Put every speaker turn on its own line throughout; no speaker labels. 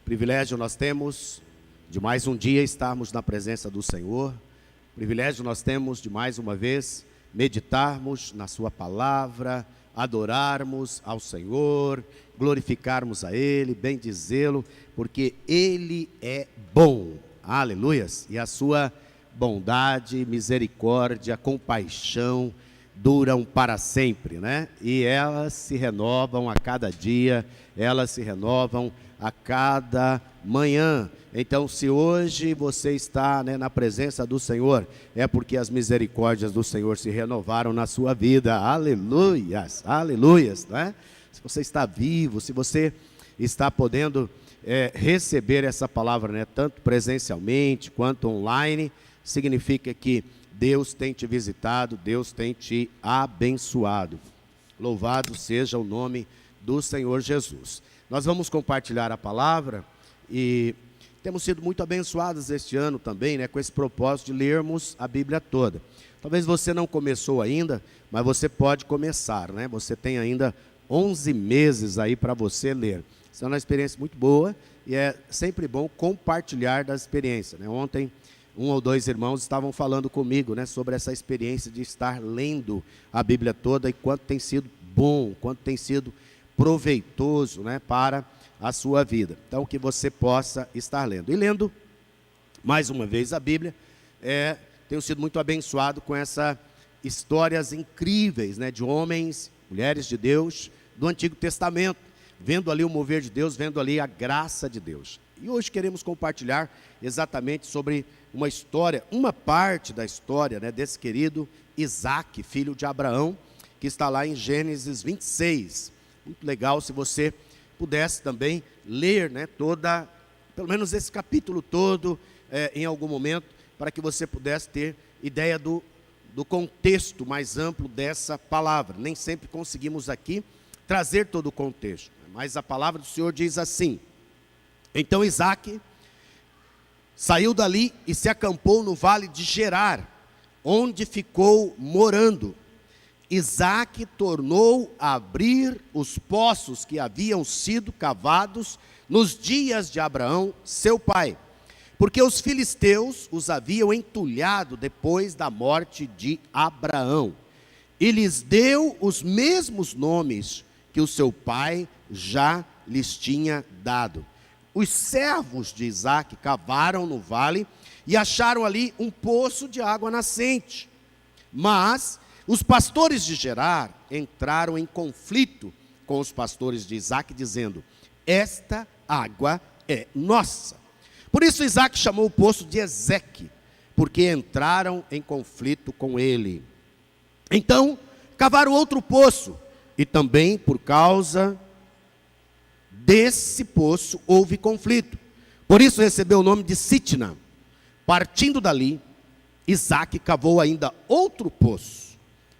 Privilégio nós temos de mais um dia estarmos na presença do Senhor. Privilégio nós temos de mais uma vez meditarmos na sua palavra, adorarmos ao Senhor, glorificarmos a Ele, bendizê-lo, porque Ele é bom. Aleluias! E a sua bondade, misericórdia, compaixão duram para sempre, né? E elas se renovam a cada dia, elas se renovam a cada manhã. Então, se hoje você está, na presença do Senhor, é porque as misericórdias do Senhor se renovaram na sua vida. Aleluias, aleluias, né? Se você está vivo, se você está podendo receber essa palavra, tanto presencialmente quanto online, significa que Deus tem te visitado, Deus tem te abençoado. Louvado seja o nome do Senhor Jesus. Nós vamos compartilhar a palavra e temos sido muito abençoados este ano também, com esse propósito de lermos a Bíblia toda. Talvez você não começou ainda, mas você pode começar, Você tem ainda 11 meses aí para você ler. Isso é uma experiência muito boa e é sempre bom compartilhar da experiência, Ontem, um ou dois irmãos estavam falando comigo, sobre essa experiência de estar lendo a Bíblia toda e quanto tem sido bom, quanto tem sido proveitoso, para a sua vida. Então, que você possa estar lendo. E lendo, mais uma vez, a Bíblia, tenho sido muito abençoado com essas histórias incríveis, de homens, mulheres de Deus, do Antigo Testamento, vendo ali o mover de Deus, vendo ali a graça de Deus. E hoje queremos compartilhar exatamente sobre uma história, uma parte da história, desse querido Isaac, filho de Abraão, que está lá em Gênesis 26. Muito legal se você pudesse também ler, pelo menos esse capítulo todo, em algum momento, para que você pudesse ter ideia do contexto mais amplo dessa palavra. Nem sempre conseguimos aqui trazer todo o contexto, mas a palavra do Senhor diz assim: então Isaac saiu dali e se acampou no vale de Gerar, onde ficou morando. Isaac tornou a abrir os poços que haviam sido cavados nos dias de Abraão, seu pai, porque os filisteus os haviam entulhado depois da morte de Abraão, e lhes deu os mesmos nomes que o seu pai já lhes tinha dado. Os servos de Isaac cavaram no vale e acharam ali um poço de água nascente, mas os pastores de Gerar entraram em conflito com os pastores de Isaac, dizendo: esta água é nossa. Por isso Isaac chamou o poço de Ezeque, porque entraram em conflito com ele. Então cavaram outro poço, e também por causa desse poço houve conflito. Por isso recebeu o nome de Sitna. Partindo dali, Isaac cavou ainda outro poço.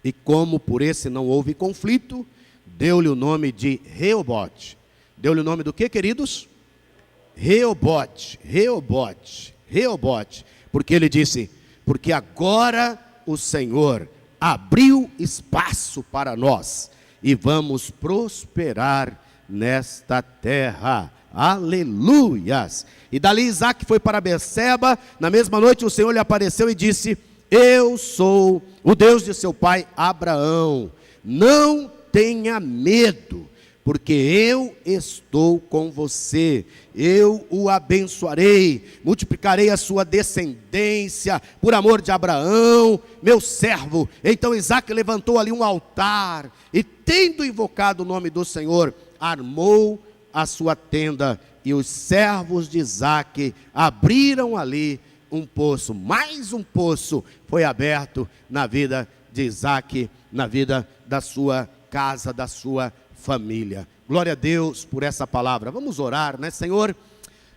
E como por esse não houve conflito, deu-lhe o nome de Reobote. Deu-lhe o nome do que, queridos? Reobote, Reobote, Reobote. Porque ele disse: porque agora o Senhor abriu espaço para nós e vamos prosperar nesta terra. Aleluias! E dali Isaac foi para Berseba. Na mesma noite o Senhor lhe apareceu e disse: eu sou o Deus de seu pai Abraão, não tenha medo, porque eu estou com você, eu o abençoarei, multiplicarei a sua descendência, por amor de Abraão, meu servo. Então Isaac levantou ali um altar, e tendo invocado o nome do Senhor, armou a sua tenda, e os servos de Isaac abriram ali um poço. Mais um poço foi aberto na vida de Isaac, na vida da sua casa, da sua família. Glória a Deus por essa palavra. Vamos orar, Senhor?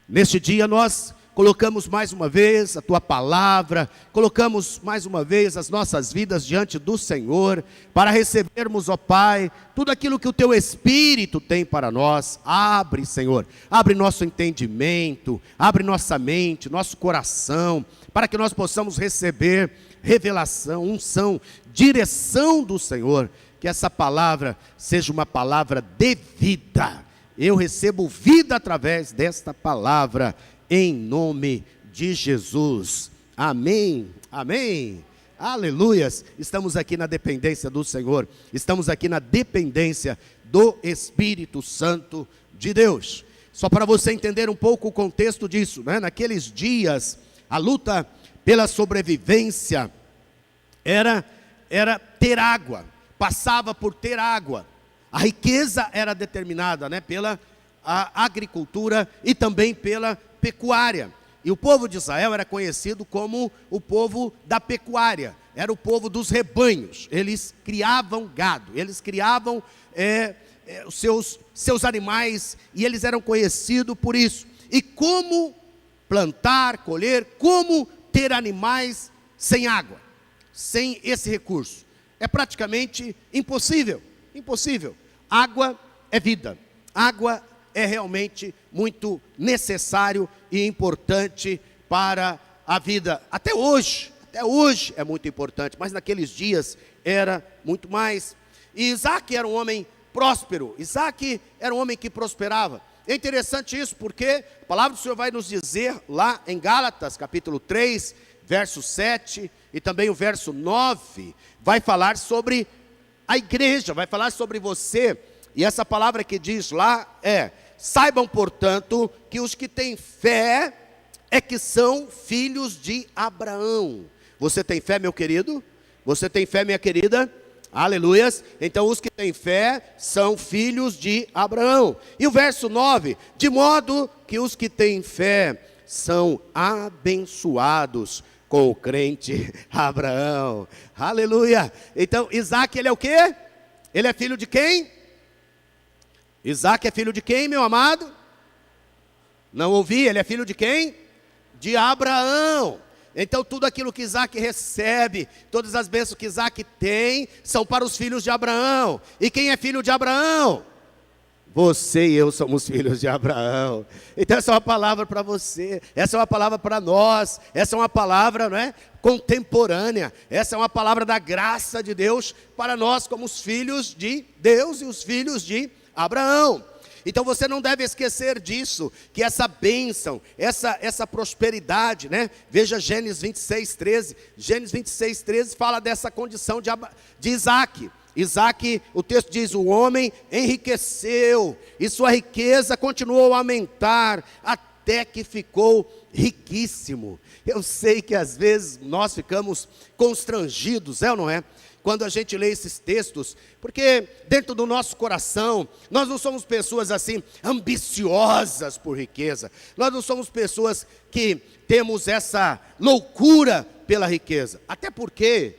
Neste dia nós colocamos mais uma vez a Tua palavra, colocamos mais uma vez as nossas vidas diante do Senhor, para recebermos, ó Pai, tudo aquilo que o Teu Espírito tem para nós. Abre, Senhor, abre nosso entendimento, abre nossa mente, nosso coração, para que nós possamos receber revelação, unção, direção do Senhor. Que essa palavra seja uma palavra de vida, eu recebo vida através desta palavra, em nome de Jesus. Amém, amém, aleluias. Estamos aqui na dependência do Senhor, estamos aqui na dependência do Espírito Santo de Deus. Só para você entender um pouco o contexto disso, né? Naqueles dias, a luta pela sobrevivência era ter água, passava por ter água. A riqueza era determinada, né, pela agricultura e também pela pecuária. E o povo de Israel era conhecido como o povo da pecuária, era o povo dos rebanhos. Eles criavam gado, eles criavam os seus animais, e eles eram conhecidos por isso. E como plantar, colher, como ter animais sem água, sem esse recurso? É praticamente impossível, impossível. Água é vida, água é realmente muito necessário e importante para a vida. Até hoje é muito importante, mas naqueles dias era muito mais. E Isaac era um homem próspero, Isaac era um homem que prosperava. É interessante isso, porque a palavra do Senhor vai nos dizer lá em Gálatas, capítulo 3, verso 7, e também o verso 9, vai falar sobre a igreja, vai falar sobre você. E essa palavra que diz lá é: saibam, portanto, que os que têm fé é que são filhos de Abraão. Você tem fé, meu querido? Você tem fé, minha querida? Aleluias. Então os que têm fé são filhos de Abraão. E o verso 9: de modo que os que têm fé são abençoados com o crente Abraão. Aleluia. Então Isaac, ele é o quê? Ele é filho de quem? Isaac é filho de quem, meu amado? Não ouvi. Ele é filho de quem? De Abraão. Então tudo aquilo que Isaac recebe, todas as bênçãos que Isaac tem, são para os filhos de Abraão. E quem é filho de Abraão? Você e eu somos filhos de Abraão. Então essa é uma palavra para você, essa é uma palavra para nós, essa é uma palavra, não é, contemporânea, essa é uma palavra da graça de Deus para nós como os filhos de Deus e os filhos de Abraão. Então você não deve esquecer disso, que essa bênção, essa prosperidade, né? Veja Gênesis 26:13. Gênesis 26:13 fala dessa condição de Isaac. Isaac, o texto diz: o homem enriqueceu, e sua riqueza continuou a aumentar, até que ficou riquíssimo. Eu sei que às vezes nós ficamos constrangidos, é ou não é? Quando a gente lê esses textos, porque dentro do nosso coração, nós não somos pessoas assim, ambiciosas por riqueza, nós não somos pessoas que temos essa loucura pela riqueza, até porque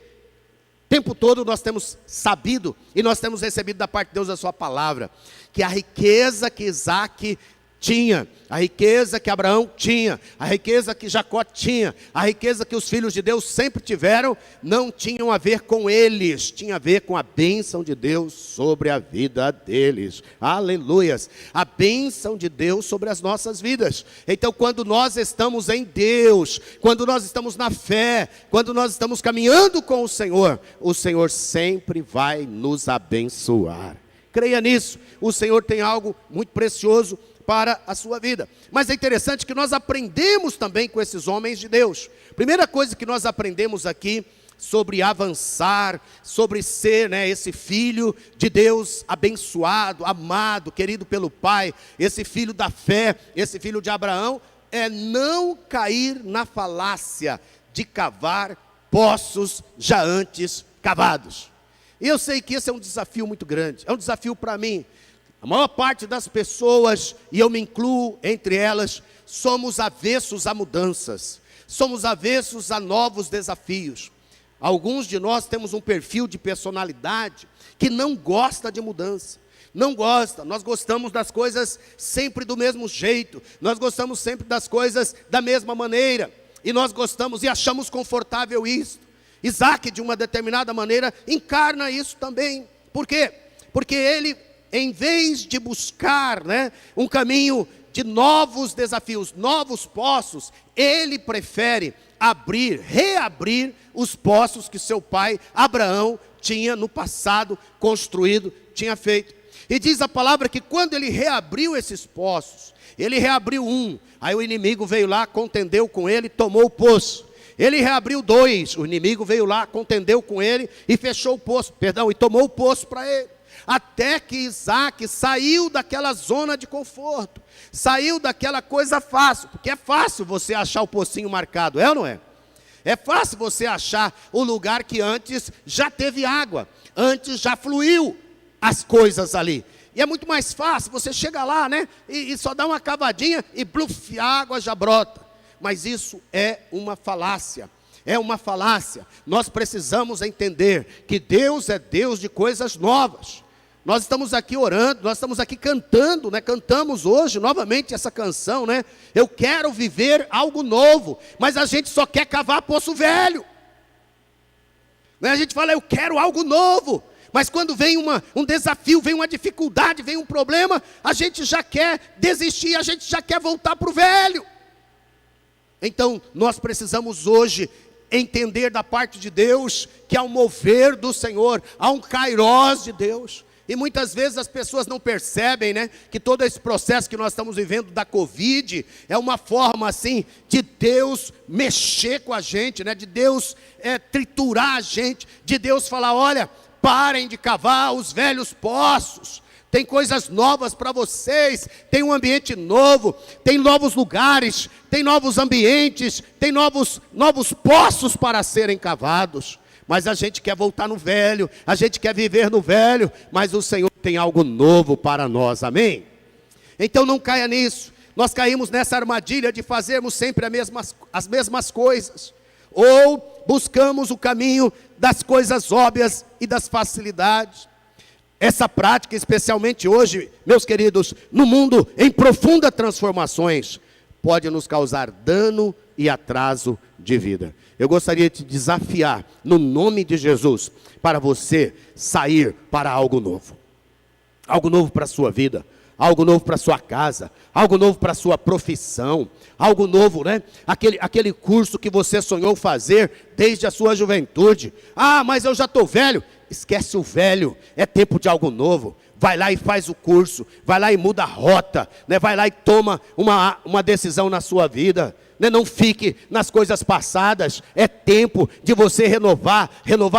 o tempo todo nós temos sabido, e nós temos recebido da parte de Deus a sua palavra, que a riqueza que Isaac tinha, a riqueza que Abraão tinha, a riqueza que Jacó tinha, a riqueza que os filhos de Deus sempre tiveram, não tinham a ver com eles, tinha a ver com a bênção de Deus sobre a vida deles. Aleluias, a bênção de Deus sobre as nossas vidas. Então quando nós estamos em Deus, quando nós estamos na fé, quando nós estamos caminhando com o Senhor sempre vai nos abençoar. Creia nisso, o Senhor tem algo muito precioso para a sua vida. Mas é interessante que nós aprendemos também com esses homens de Deus. Primeira coisa que nós aprendemos aqui sobre avançar, sobre ser, né, esse filho de Deus abençoado, amado, querido pelo Pai, esse filho da fé, esse filho de Abraão, é não cair na falácia de cavar poços já antes cavados. E eu sei que esse é um desafio muito grande, é um desafio para mim. A maior parte das pessoas, e eu me incluo entre elas, somos avessos a mudanças, somos avessos a novos desafios. Alguns de nós temos um perfil de personalidade que não gosta de mudança, não gosta. Nós gostamos das coisas sempre do mesmo jeito, nós gostamos sempre das coisas da mesma maneira, e nós gostamos e achamos confortável isso. Isaac, de uma determinada maneira, encarna isso também. Por quê? Porque ele, em vez de buscar, né, um caminho de novos desafios, novos poços, ele prefere reabrir os poços que seu pai Abraão tinha no passado construído, tinha feito. E diz a palavra que quando ele reabriu esses poços, ele reabriu um, aí o inimigo veio lá, contendeu com ele, tomou o poço. Ele reabriu 2, o inimigo veio lá, contendeu com ele e fechou o poço, e tomou o poço para ele. Até que Isaac saiu daquela zona de conforto, saiu daquela coisa fácil, porque é fácil você achar o pocinho marcado, é ou não é? É fácil você achar o lugar que antes já teve água, antes já fluiu as coisas ali. E é muito mais fácil, você chega lá, né, e só dá uma cavadinha e bluf, a água já brota. Mas isso é uma falácia, é uma falácia. Nós precisamos entender que Deus é Deus de coisas novas. Nós estamos aqui orando, nós estamos aqui cantando, né? Cantamos hoje novamente essa canção, né? Eu quero viver algo novo, mas a gente só quer cavar poço velho, né? A gente fala, eu quero algo novo, mas quando vem um desafio, vem uma dificuldade, vem um problema, a gente já quer desistir, a gente já quer voltar para o velho. Então, nós precisamos hoje entender da parte de Deus que há um mover do Senhor, há um kairós de Deus. E muitas vezes as pessoas não percebem, né, que todo esse processo que nós estamos vivendo da Covid é uma forma assim de Deus mexer com a gente, né, de Deus triturar a gente, de Deus falar, olha, parem de cavar os velhos poços. Tem coisas novas para vocês, tem um ambiente novo, tem novos lugares, tem novos ambientes, tem novos poços para serem cavados. Mas a gente quer voltar no velho, a gente quer viver no velho, mas o Senhor tem algo novo para nós, amém? Então não caia nisso, nós caímos nessa armadilha de fazermos sempre as mesmas coisas, ou buscamos o caminho das coisas óbvias e das facilidades. Essa prática, especialmente hoje, meus queridos, no mundo em profundas transformações, pode nos causar dano e atraso de vida. Eu gostaria de te desafiar, no nome de Jesus, para você sair para algo novo para a sua vida, algo novo para a sua casa, algo novo para a sua profissão, algo novo, né? Aquele curso que você sonhou fazer desde a sua juventude. Ah, mas eu já estou velho. Esquece o velho, é tempo de algo novo. Vai lá e faz o curso, vai lá e muda a rota, né? Vai lá e toma uma decisão na sua vida, né? Não fique nas coisas passadas, é tempo de você renovar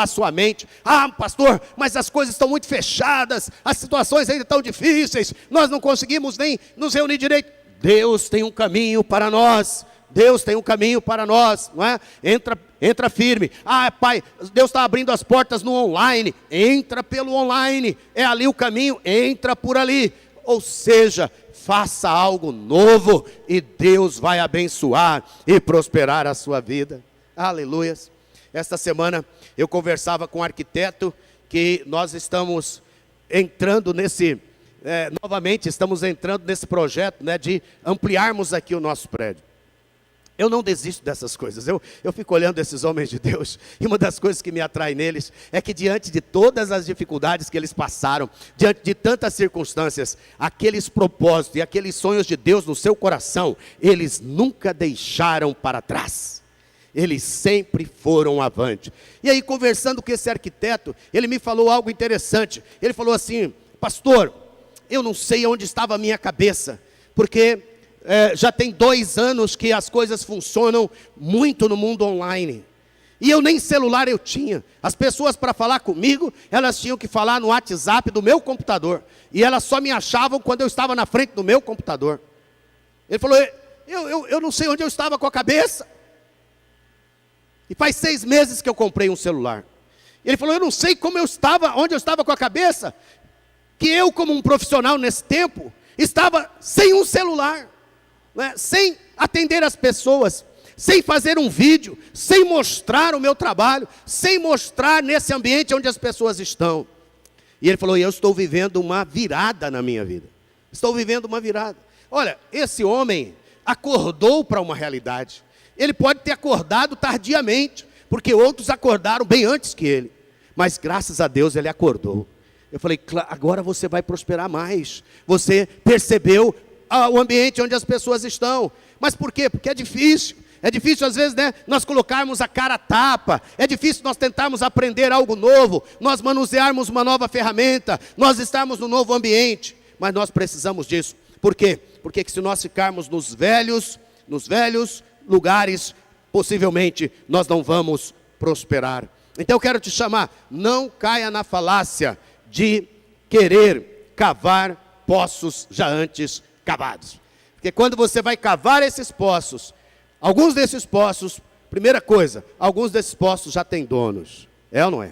a sua mente. Ah, pastor, mas as coisas estão muito fechadas, as situações ainda estão difíceis, nós não conseguimos nem nos reunir direito. Deus tem um caminho para nós, Deus tem um caminho para nós, não é? Entra firme. Ah, pai, Deus está abrindo as portas no online. Entra pelo online. É ali o caminho, entra por ali. Ou seja, faça algo novo e Deus vai abençoar e prosperar a sua vida. Aleluias. Esta semana eu conversava com um arquiteto que nós estamos entrando novamente estamos entrando nesse projeto, né, de ampliarmos aqui o nosso prédio. Eu não desisto dessas coisas, eu fico olhando esses homens de Deus, e uma das coisas que me atrai neles, é que diante de todas as dificuldades que eles passaram, diante de tantas circunstâncias, aqueles propósitos e aqueles sonhos de Deus no seu coração, eles nunca deixaram para trás, eles sempre foram avante. E aí, conversando com esse arquiteto, ele me falou algo interessante. Ele falou assim: pastor, eu não sei onde estava a minha cabeça, porque já tem 2 anos que as coisas funcionam muito no mundo online. E eu nem celular eu tinha. As pessoas, para falar comigo, elas tinham que falar no WhatsApp do meu computador. E elas só me achavam quando eu estava na frente do meu computador. Ele falou, eu não sei onde eu estava com a cabeça. E faz 6 meses que eu comprei um celular. Ele falou, eu não sei onde eu estava com a cabeça, que eu, como um profissional nesse tempo, estava sem um celular, né? Sem atender as pessoas, sem fazer um vídeo, sem mostrar o meu trabalho, sem mostrar nesse ambiente onde as pessoas estão. E ele falou, eu estou vivendo uma virada na minha vida. Estou vivendo uma virada. Olha, esse homem acordou para uma realidade. Ele pode ter acordado tardiamente, porque outros acordaram bem antes que ele. Mas graças a Deus ele acordou. Eu falei, agora você vai prosperar mais. Você percebeu o ambiente onde as pessoas estão. Mas por quê? Porque é difícil. É difícil às vezes, né, nós colocarmos a cara a tapa. É difícil nós tentarmos aprender algo novo, nós manusearmos uma nova ferramenta, nós estarmos no novo ambiente. Mas nós precisamos disso. Por quê? Porque se nós ficarmos nos velhos lugares, possivelmente nós não vamos prosperar. Então eu quero te chamar, não caia na falácia de querer cavar poços já antes cavados. Porque quando você vai cavar esses poços, alguns desses poços, primeira coisa, alguns desses poços já têm donos. É ou não é?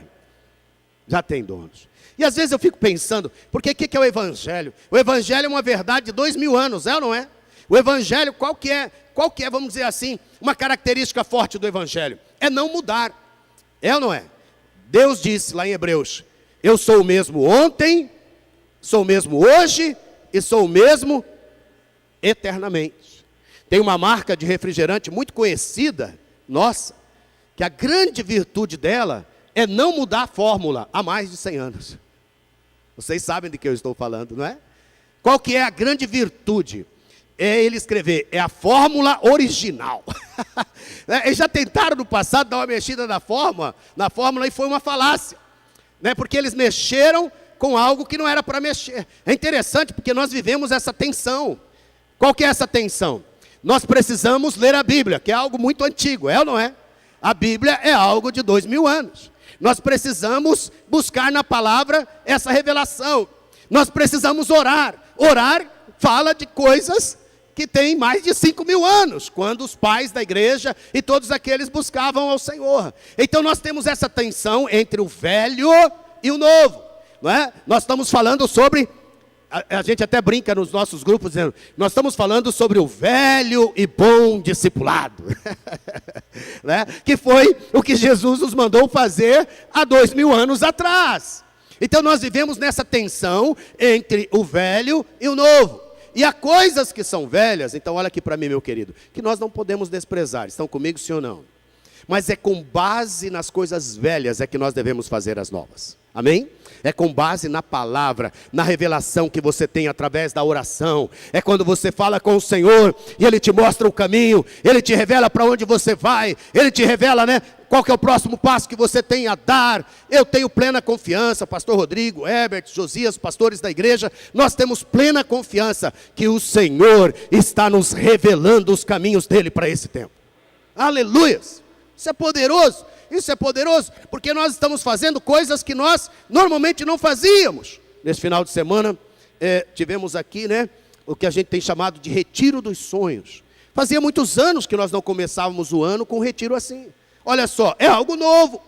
Já tem donos. E às vezes eu fico pensando, porque o que é o Evangelho? O Evangelho é uma verdade de 2000 anos, é ou não é? O Evangelho, qual que é, vamos dizer assim, uma característica forte do Evangelho? É não mudar. É ou não é? Deus disse lá em Hebreus, eu sou o mesmo ontem, sou o mesmo hoje e sou o mesmo eternamente. Tem uma marca de refrigerante muito conhecida, nossa, que a grande virtude dela é não mudar a fórmula há mais de 100 anos. Vocês sabem de que eu estou falando, não é? Qual que é a grande virtude? É ele escrever, é a fórmula original. Eles já tentaram no passado dar uma mexida na fórmula e foi uma falácia. Porque eles mexeram com algo que não era para mexer. É interessante porque nós vivemos essa tensão. Qual que é essa tensão? Nós precisamos ler a Bíblia, que é algo muito antigo, é ou não é? A Bíblia é algo de 2000 anos. Nós precisamos buscar na palavra essa revelação. Nós precisamos orar. Orar fala de coisas que têm mais de 5.000 anos, quando os pais da igreja e todos aqueles buscavam ao Senhor. Então nós temos essa tensão entre o velho e o novo, não é? Nós estamos falando sobre, a gente até brinca nos nossos grupos dizendo, nós estamos falando sobre o velho e bom discipulado, né? Que foi o que Jesus nos mandou fazer há 2000 anos atrás. Então nós vivemos nessa tensão entre o velho e o novo. E há coisas que são velhas, então olha aqui para mim, meu querido, que nós não podemos desprezar. Estão comigo, sim ou não? Mas é com base nas coisas velhas é que nós devemos fazer as novas. Amém? É com base na palavra, na revelação que você tem através da oração. É quando você fala com o Senhor e Ele te mostra o caminho, Ele te revela para onde você vai, Ele te revela, né, qual que é o próximo passo que você tem a dar. Eu tenho plena confiança, pastor Rodrigo, Herbert, Josias, pastores da igreja, nós temos plena confiança que o Senhor está nos revelando os caminhos dEle para esse tempo. Aleluias! Isso é poderoso. Isso é poderoso, porque nós estamos fazendo coisas que nós normalmente não fazíamos. Nesse final de semana, tivemos aqui, né, o que a gente tem chamado de retiro dos sonhos. Fazia muitos anos que nós não começávamos o ano com um retiro assim. Olha só, é algo novo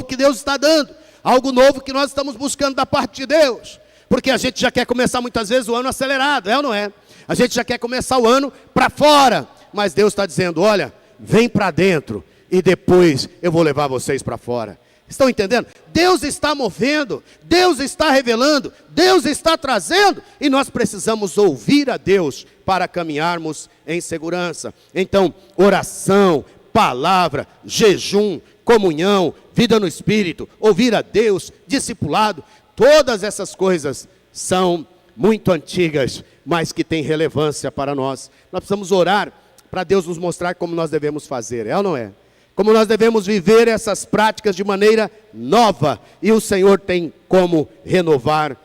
que Deus está dando, algo novo que nós estamos buscando da parte de Deus. Porque a gente já quer começar muitas vezes o ano acelerado, é ou não é? A gente já quer começar o ano para fora, mas Deus está dizendo, olha, vem para dentro. E depois eu vou levar vocês para fora. Estão entendendo? Deus está movendo, Deus está revelando, Deus está trazendo. E nós precisamos ouvir a Deus para caminharmos em segurança. Então, oração, palavra, jejum, comunhão, vida no Espírito, ouvir a Deus, discipulado. Todas essas coisas são muito antigas, mas que têm relevância para nós. Nós precisamos orar para Deus nos mostrar como nós devemos fazer, é ou não é? Como nós devemos viver essas práticas de maneira nova. E o Senhor tem como renovar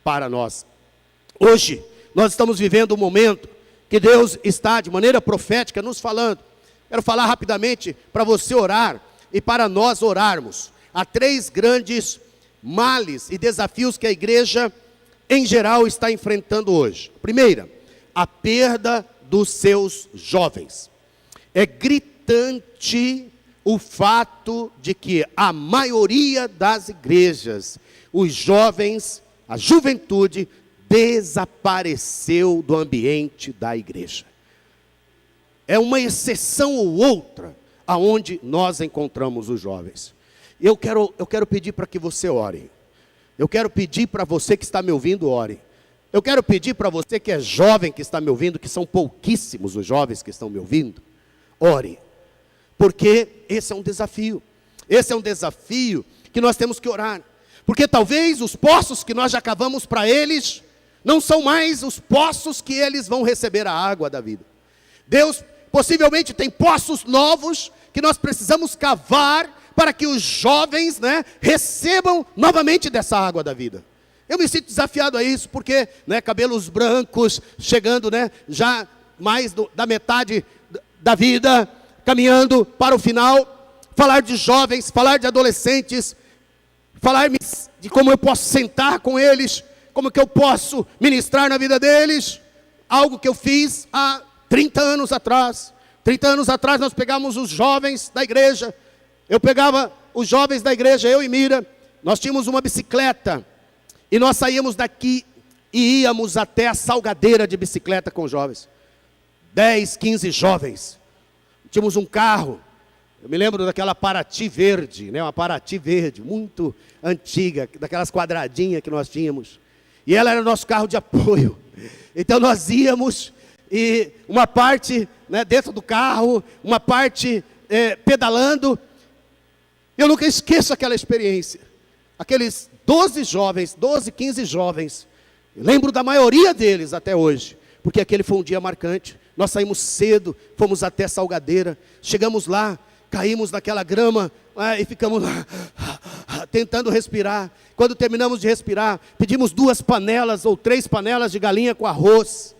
para nós. Hoje, nós estamos vivendo um momento que Deus está de maneira profética nos falando. Quero falar rapidamente para você orar e para nós orarmos. Há 3 grandes males e desafios que a igreja em geral está enfrentando hoje. Primeira, a perda dos seus jovens. É gritante o fato de que a maioria das igrejas, os jovens, a juventude, desapareceu do ambiente da igreja. É uma exceção ou outra aonde nós encontramos os jovens. Eu quero pedir para que você ore. Eu quero pedir para você que está me ouvindo, ore. Eu quero pedir para você que é jovem que está me ouvindo, que são pouquíssimos os jovens que estão me ouvindo, ore. Porque esse é um desafio. Esse é um desafio que nós temos que orar. Porque talvez os poços que nós já cavamos para eles, não são mais os poços que eles vão receber a água da vida. Deus Possivelmente tem poços novos que nós precisamos cavar para que os jovens, recebam novamente dessa água da vida. Eu me sinto desafiado a isso, porque, cabelos brancos, chegando, já mais da metade da vida, caminhando para o final, falar de jovens, falar de adolescentes, falar de como eu posso sentar com eles, como que eu posso ministrar na vida deles, algo que eu fiz há 30 anos atrás. 30 anos atrás nós pegamos os jovens da igreja, eu pegava os jovens da igreja, eu e Mira, nós tínhamos uma bicicleta, e nós saíamos daqui e íamos até a Salgadeira de bicicleta com os jovens. 10, 15 jovens. Tínhamos um carro. Eu me lembro daquela Paraty verde, uma Paraty verde, muito antiga, daquelas quadradinhas que nós tínhamos. E ela era o nosso carro de apoio. Então nós íamos, e uma parte dentro do carro, uma parte pedalando. Eu nunca esqueço aquela experiência. Aqueles 12 jovens, 12, 15 jovens, eu lembro da maioria deles até hoje, porque aquele foi um dia marcante. Nós saímos cedo, fomos até Salgadeira, chegamos lá, caímos naquela grama e ficamos lá, tentando respirar. Quando terminamos de respirar, pedimos 2 panelas ou 3 panelas de galinha com arroz.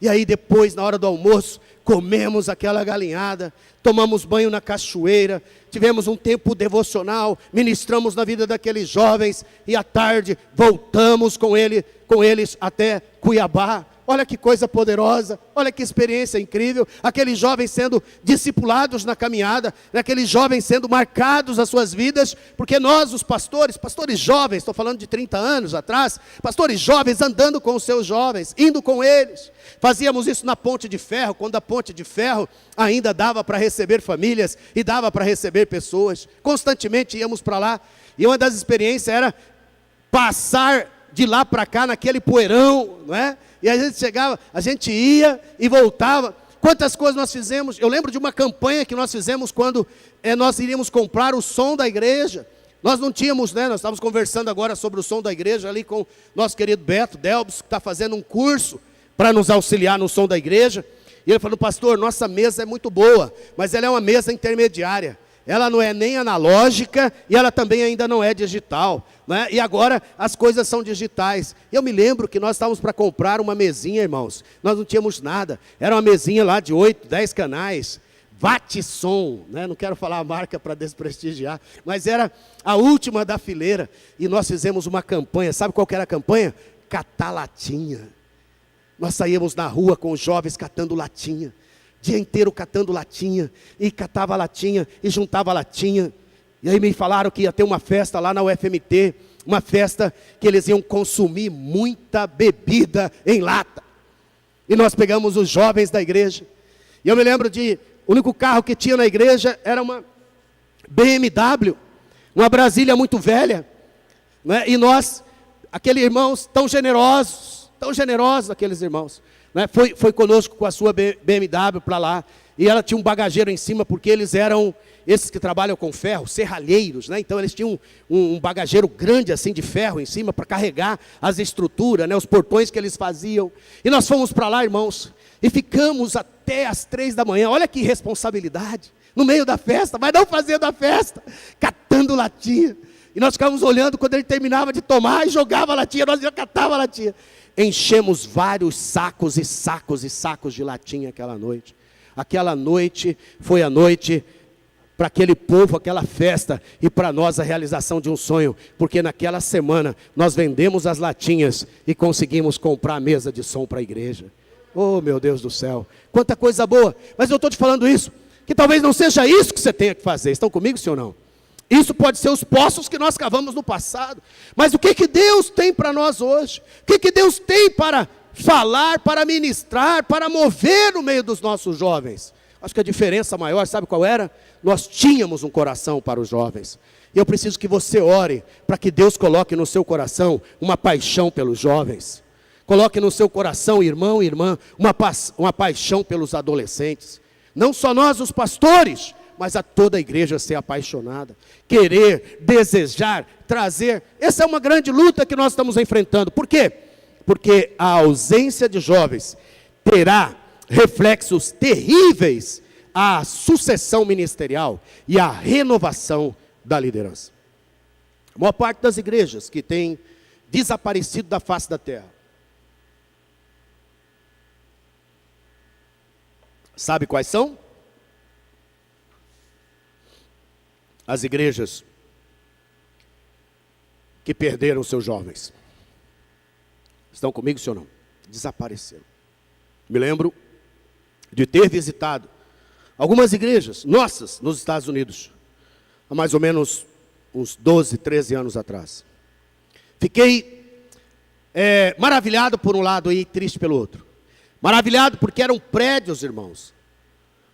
E aí depois, na hora do almoço, comemos aquela galinhada, tomamos banho na cachoeira, tivemos um tempo devocional, ministramos na vida daqueles jovens, e à tarde voltamos com eles até Cuiabá. Olha que coisa poderosa, olha que experiência incrível, aqueles jovens sendo discipulados na caminhada, aqueles jovens sendo marcados nas suas vidas, porque nós os pastores jovens, estou falando de 30 anos atrás, pastores jovens andando com os seus jovens, indo com eles, fazíamos isso na Ponte de Ferro, quando a Ponte de Ferro ainda dava para receber famílias, e dava para receber pessoas, constantemente íamos para lá, e uma das experiências era passar de lá para cá naquele poeirão, e a gente chegava, a gente ia e voltava. Quantas coisas nós fizemos. Eu lembro de uma campanha que nós fizemos quando nós iríamos comprar o som da igreja. Nós não tínhamos, nós estávamos conversando agora sobre o som da igreja ali com o nosso querido Beto Delbos, que está fazendo um curso para nos auxiliar no som da igreja. E ele falou: pastor, nossa mesa é muito boa, mas ela é uma mesa intermediária. Ela não é nem analógica e ela também ainda não é digital, E agora as coisas são digitais. Eu me lembro que nós estávamos para comprar uma mesinha, irmãos. Nós não tínhamos nada. Era uma mesinha lá de 8, 10 canais. Vatson, Não quero falar a marca para desprestigiar, mas era a última da fileira. E nós fizemos uma campanha. Sabe qual que era a campanha? Catar latinha. Nós saíamos na rua com os jovens catando latinha. Dia inteiro catando latinha, e catava latinha, e juntava latinha, e aí me falaram que ia ter uma festa lá na UFMT, uma festa que eles iam consumir muita bebida em lata, e nós pegamos os jovens da igreja, e eu me lembro o único carro que tinha na igreja era uma BMW, uma Brasília muito velha, e nós, aqueles irmãos tão generosos aqueles irmãos, foi conosco com a sua BMW para lá, e ela tinha um bagageiro em cima, porque eles eram, esses que trabalham com ferro, serralheiros, então eles tinham um bagageiro grande assim de ferro em cima, para carregar as estruturas, os portões que eles faziam, e nós fomos para lá, irmãos, e ficamos até as 3 da manhã, olha que responsabilidade, no meio da festa, mas não fazendo a festa, catando latinha, e nós ficávamos olhando quando ele terminava de tomar, e jogava a latinha, nós já catava a latinha. Enchemos vários sacos e sacos e sacos de latinha aquela noite. Aquela noite foi a noite para aquele povo, aquela festa, e para nós a realização de um sonho, porque naquela semana nós vendemos as latinhas e conseguimos comprar a mesa de som para a igreja. Oh, meu Deus do céu, quanta coisa boa. Mas eu estou te falando isso, que talvez não seja isso que você tenha que fazer. Estão comigo, sim ou não? Isso pode ser os poços que nós cavamos no passado. Mas o que Deus tem para nós hoje? O que Deus tem para falar, para ministrar, para mover no meio dos nossos jovens? Acho que a diferença maior, sabe qual era? Nós tínhamos um coração para os jovens. E eu preciso que você ore para que Deus coloque no seu coração uma paixão pelos jovens. Coloque no seu coração, irmão e irmã, uma paixão pelos adolescentes. Não só nós, os pastores, mas a toda a igreja ser apaixonada, querer, desejar, trazer. Essa é uma grande luta que nós estamos enfrentando. Por quê? Porque a ausência de jovens terá reflexos terríveis à sucessão ministerial e à renovação da liderança. A maior parte das igrejas que tem desaparecido da face da terra, sabe quais são? As igrejas que perderam seus jovens. Estão comigo, sim ou não? Desapareceram. Me lembro de ter visitado algumas igrejas nossas nos Estados Unidos, há mais ou menos uns 12, 13 anos atrás. Fiquei maravilhado por um lado e triste pelo outro. Maravilhado porque eram prédios, irmãos.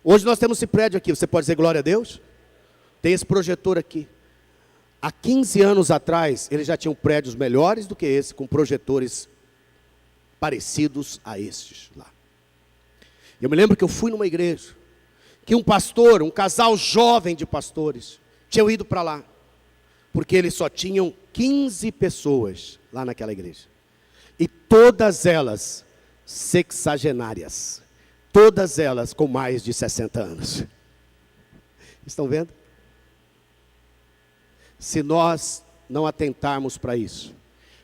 Hoje nós temos esse prédio aqui, você pode dizer glória a Deus? Tem esse projetor aqui. Há 15 anos atrás, eles já tinham prédios melhores do que esse, com projetores parecidos a estes lá. Eu me lembro que eu fui numa igreja, que um pastor, um casal jovem de pastores, tinham ido para lá, porque eles só tinham 15 pessoas lá naquela igreja. E todas elas sexagenárias, todas elas com mais de 60 anos. Estão vendo? Se nós não atentarmos para isso,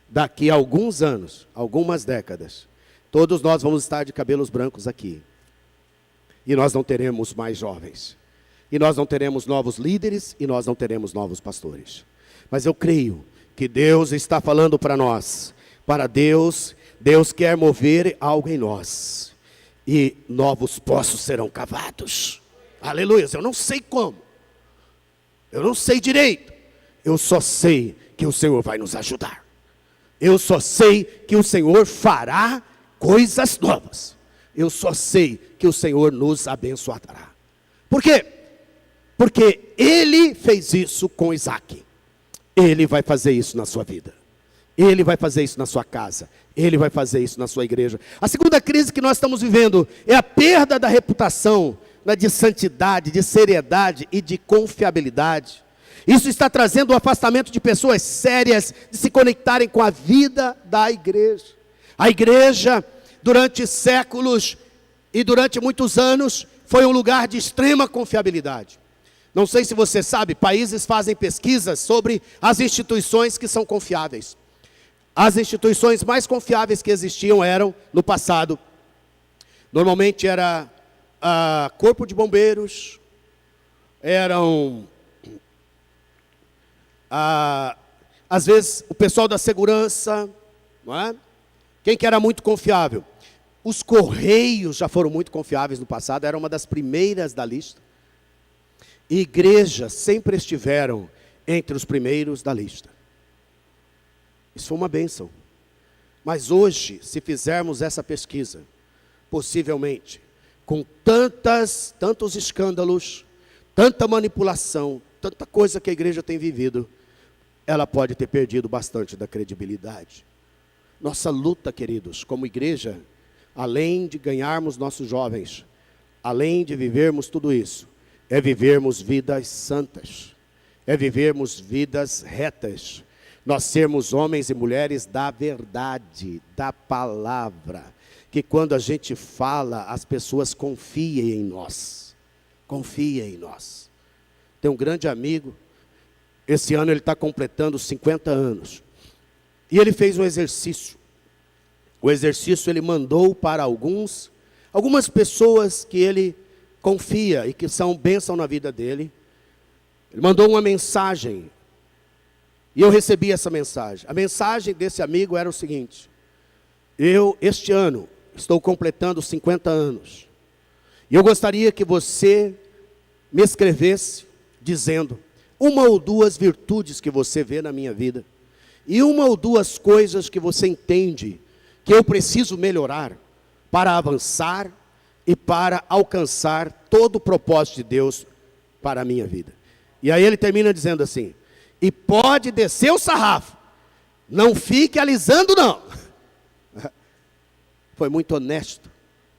daqui a alguns anos, algumas décadas, todos nós vamos estar de cabelos brancos aqui. E nós não teremos mais jovens. E nós não teremos novos líderes e nós não teremos novos pastores. Mas eu creio que Deus está falando para nós. Para Deus quer mover algo em nós. E novos poços serão cavados. Aleluia. Eu não sei como. Eu não sei direito. Eu só sei que o Senhor vai nos ajudar. Eu só sei que o Senhor fará coisas novas. Eu só sei que o Senhor nos abençoará. Por quê? Porque Ele fez isso com Isaac. Ele vai fazer isso na sua vida. Ele vai fazer isso na sua casa. Ele vai fazer isso na sua igreja. A segunda crise que nós estamos vivendo é a perda da reputação, de santidade, de seriedade e de confiabilidade. Isso está trazendo o afastamento de pessoas sérias de se conectarem com a vida da igreja. A igreja, durante séculos e durante muitos anos, foi um lugar de extrema confiabilidade. Não sei se você sabe, países fazem pesquisas sobre as instituições que são confiáveis. As instituições mais confiáveis que existiam eram, no passado, normalmente era corpo de bombeiros, eram, às vezes, o pessoal da segurança, não é? Quem que era muito confiável? Os correios já foram muito confiáveis no passado, era uma das primeiras da lista. E igrejas sempre estiveram entre os primeiros da lista. Isso foi uma bênção. Mas hoje, se fizermos essa pesquisa, possivelmente, com tantos escândalos, tanta manipulação, tanta coisa que a igreja tem vivido, ela pode ter perdido bastante da credibilidade. Nossa luta, queridos, como igreja, além de ganharmos nossos jovens, além de vivermos tudo isso, é vivermos vidas santas, é vivermos vidas retas, nós sermos homens e mulheres da verdade, da palavra, que quando a gente fala, as pessoas confiem em nós, Tem um grande amigo, esse ano ele está completando 50 anos, e ele fez um exercício. O exercício ele mandou para algumas pessoas que ele confia e que são bênção na vida dele. Ele mandou uma mensagem, e eu recebi essa mensagem. A mensagem desse amigo era o seguinte: eu, este ano, estou completando 50 anos, e eu gostaria que você me escrevesse dizendo uma ou duas virtudes que você vê na minha vida, e uma ou duas coisas que você entende que eu preciso melhorar para avançar e para alcançar todo o propósito de Deus para a minha vida. E aí ele termina dizendo assim: e pode descer o sarrafo, não fique alisando não. Foi muito honesto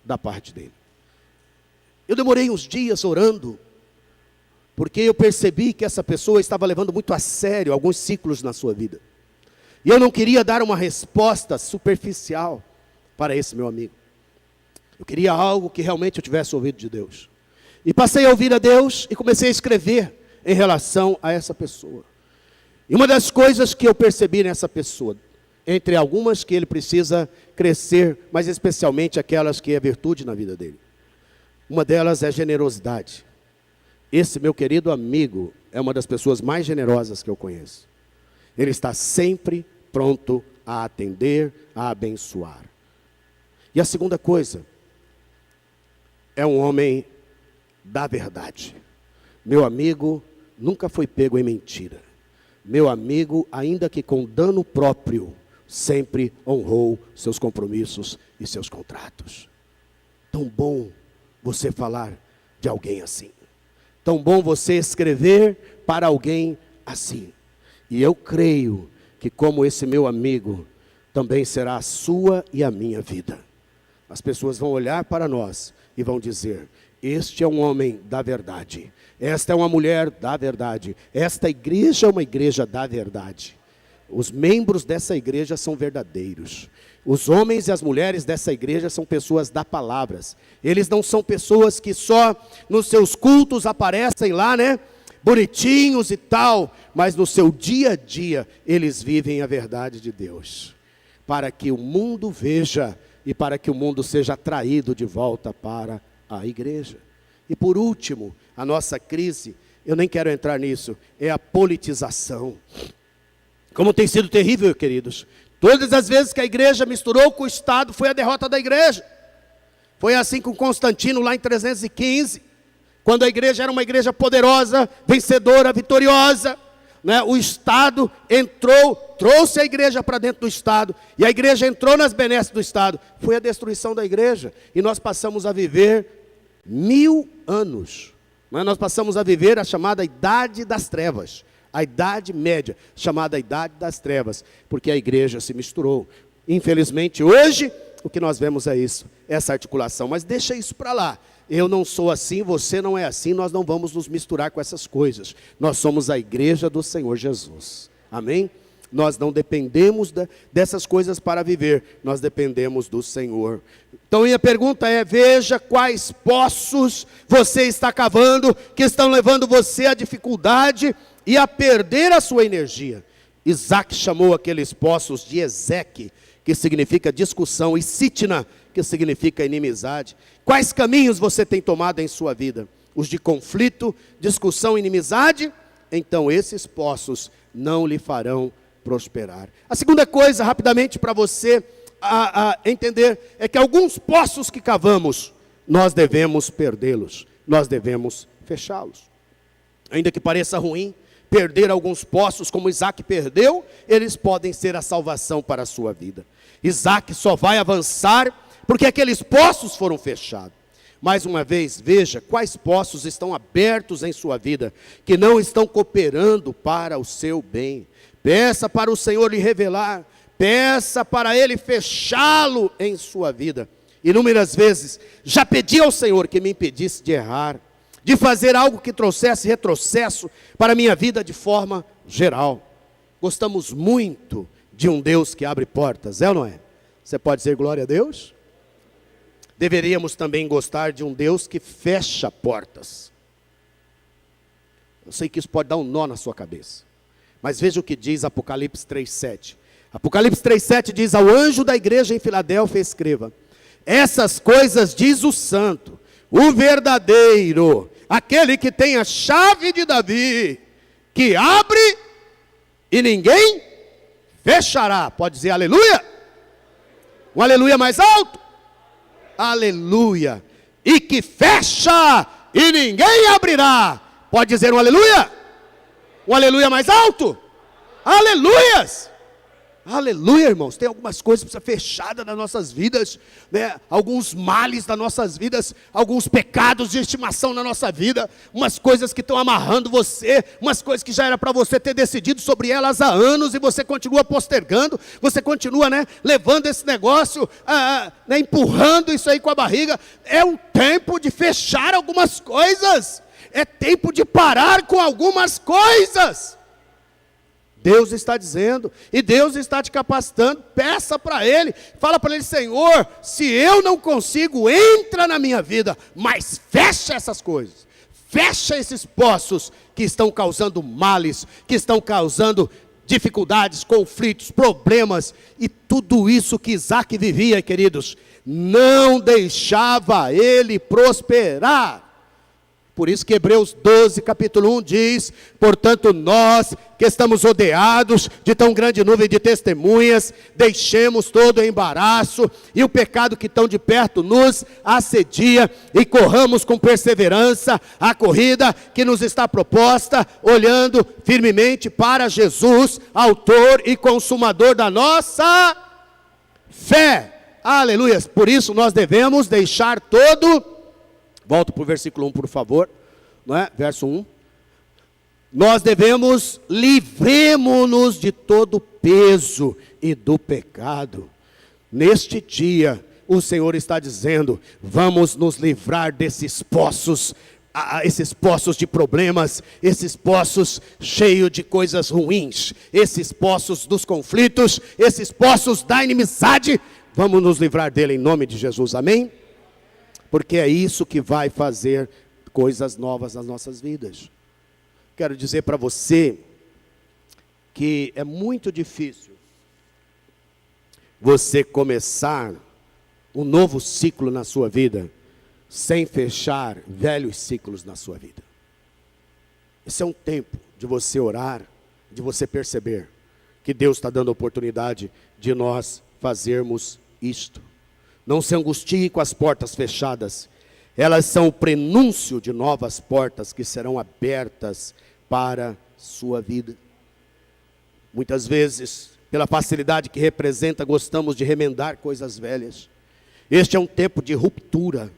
da parte dele. Eu demorei uns dias orando, porque eu percebi que essa pessoa estava levando muito a sério alguns ciclos na sua vida. E eu não queria dar uma resposta superficial para esse meu amigo. Eu queria algo que realmente eu tivesse ouvido de Deus. E passei a ouvir a Deus e comecei a escrever em relação a essa pessoa. E uma das coisas que eu percebi nessa pessoa, entre algumas que ele precisa crescer, mas especialmente aquelas que é virtude na vida dele. Uma delas é generosidade. Esse meu querido amigo é uma das pessoas mais generosas que eu conheço. Ele está sempre pronto a atender, a abençoar. E a segunda coisa, é um homem da verdade. Meu amigo nunca foi pego em mentira. Meu amigo, ainda que com dano próprio, sempre honrou seus compromissos e seus contratos. Tão bom você falar de alguém assim. Tão bom você escrever para alguém assim. E eu creio que como esse meu amigo, também será a sua e a minha vida. As pessoas vão olhar para nós e vão dizer, este é um homem da verdade. Esta é uma mulher da verdade. Esta igreja é uma igreja da verdade. Os membros dessa igreja são verdadeiros. Os homens e as mulheres dessa igreja são pessoas da palavra. Eles não são pessoas que só nos seus cultos aparecem lá, né? Bonitinhos e tal. Mas no seu dia a dia, eles vivem a verdade de Deus. Para que o mundo veja e para que o mundo seja atraído de volta para a igreja. E por último, a nossa crise, eu nem quero entrar nisso, é a politização. Como tem sido terrível, queridos. Todas as vezes que a igreja misturou com o Estado, foi a derrota da igreja. Foi assim com Constantino lá em 315, quando a igreja era uma igreja poderosa, vencedora, vitoriosa, né? O Estado entrou, trouxe a igreja para dentro do Estado, e a igreja entrou nas benesses do Estado. Foi a destruição da igreja, e nós passamos a viver 1000 anos. Mas nós passamos a viver a chamada Idade das Trevas. A Idade Média, chamada Idade das Trevas, porque a igreja se misturou. Infelizmente, hoje, o que nós vemos é isso, essa articulação. Mas deixa isso para lá. Eu não sou assim, você não é assim, nós não vamos nos misturar com essas coisas. Nós somos a igreja do Senhor Jesus. Amém? Nós não dependemos dessas coisas para viver, nós dependemos do Senhor. Então minha pergunta é, veja quais poços você está cavando, que estão levando você à dificuldade e a perder a sua energia. Isaac chamou aqueles poços de Ezeque, que significa discussão, e Sitna, que significa inimizade. Quais caminhos você tem tomado em sua vida? Os de conflito, discussão, inimizade? Então esses poços não lhe farão prosperar. A segunda coisa, rapidamente, para você entender, é que alguns poços que cavamos, nós devemos perdê-los, nós devemos fechá-los. Ainda que pareça ruim, perder alguns poços como Isaac perdeu, eles podem ser a salvação para a sua vida. Isaac só vai avançar porque aqueles poços foram fechados. Mais uma vez, veja quais poços estão abertos em sua vida, que não estão cooperando para o seu bem. Peça para o Senhor lhe revelar, peça para Ele fechá-lo em sua vida. Inúmeras vezes, já pedi ao Senhor que me impedisse de errar, de fazer algo que trouxesse retrocesso para a minha vida de forma geral. Gostamos muito de um Deus que abre portas, é ou não é? Você pode dizer glória a Deus? Deveríamos também gostar de um Deus que fecha portas. Eu sei que isso pode dar um nó na sua cabeça, mas veja o que diz Apocalipse 3,7. Apocalipse 3,7 diz, ao anjo da igreja em Filadélfia escreva, essas coisas diz o santo, o verdadeiro, aquele que tem a chave de Davi, que abre e ninguém fechará. Pode dizer aleluia? Um aleluia mais alto? Aleluia. E que fecha e ninguém abrirá. Pode dizer um aleluia? Um aleluia mais alto? Aleluias. Aleluia, irmãos. Tem algumas coisas que precisam fechada nas nossas vidas, né? Alguns males das nossas vidas, alguns pecados de estimação na nossa vida, umas coisas que estão amarrando você, umas coisas que já era para você ter decidido sobre elas há anos e você continua postergando, você continua, né, levando esse negócio, né, empurrando isso aí com a barriga. É um tempo de fechar algumas coisas, é tempo de parar com algumas coisas. Deus está dizendo, e Deus está te capacitando. Peça para Ele, fala para Ele: Senhor, se eu não consigo, entra na minha vida, mas fecha essas coisas, fecha esses poços que estão causando males, que estão causando dificuldades, conflitos, problemas, e tudo isso que Isaac vivia, queridos, não deixava ele prosperar. Por isso que Hebreus 12, capítulo 1 diz: portanto nós que estamos rodeados de tão grande nuvem de testemunhas, deixemos todo o embaraço e o pecado que tão de perto nos assedia, e corramos com perseverança a corrida que nos está proposta, olhando firmemente para Jesus, autor e consumador da nossa fé. Aleluia! Por isso nós devemos deixar todo... Volto para o versículo 1, por favor, não é? Verso 1. Nós devemos, livremo-nos de todo peso e do pecado. Neste dia, o Senhor está dizendo: vamos nos livrar desses poços de problemas, esses poços cheios de coisas ruins, esses poços dos conflitos, esses poços da inimizade. Vamos nos livrar dele em nome de Jesus, amém? Porque é isso que vai fazer coisas novas nas nossas vidas. Quero dizer para você que é muito difícil você começar um novo ciclo na sua vida sem fechar velhos ciclos na sua vida. Esse é um tempo de você orar, de você perceber que Deus está dando a oportunidade de nós fazermos isto. Não se angustie com as portas fechadas. Elas são o prenúncio de novas portas que serão abertas para a sua vida. Muitas vezes, pela facilidade que representa, gostamos de remendar coisas velhas. Este é um tempo de ruptura,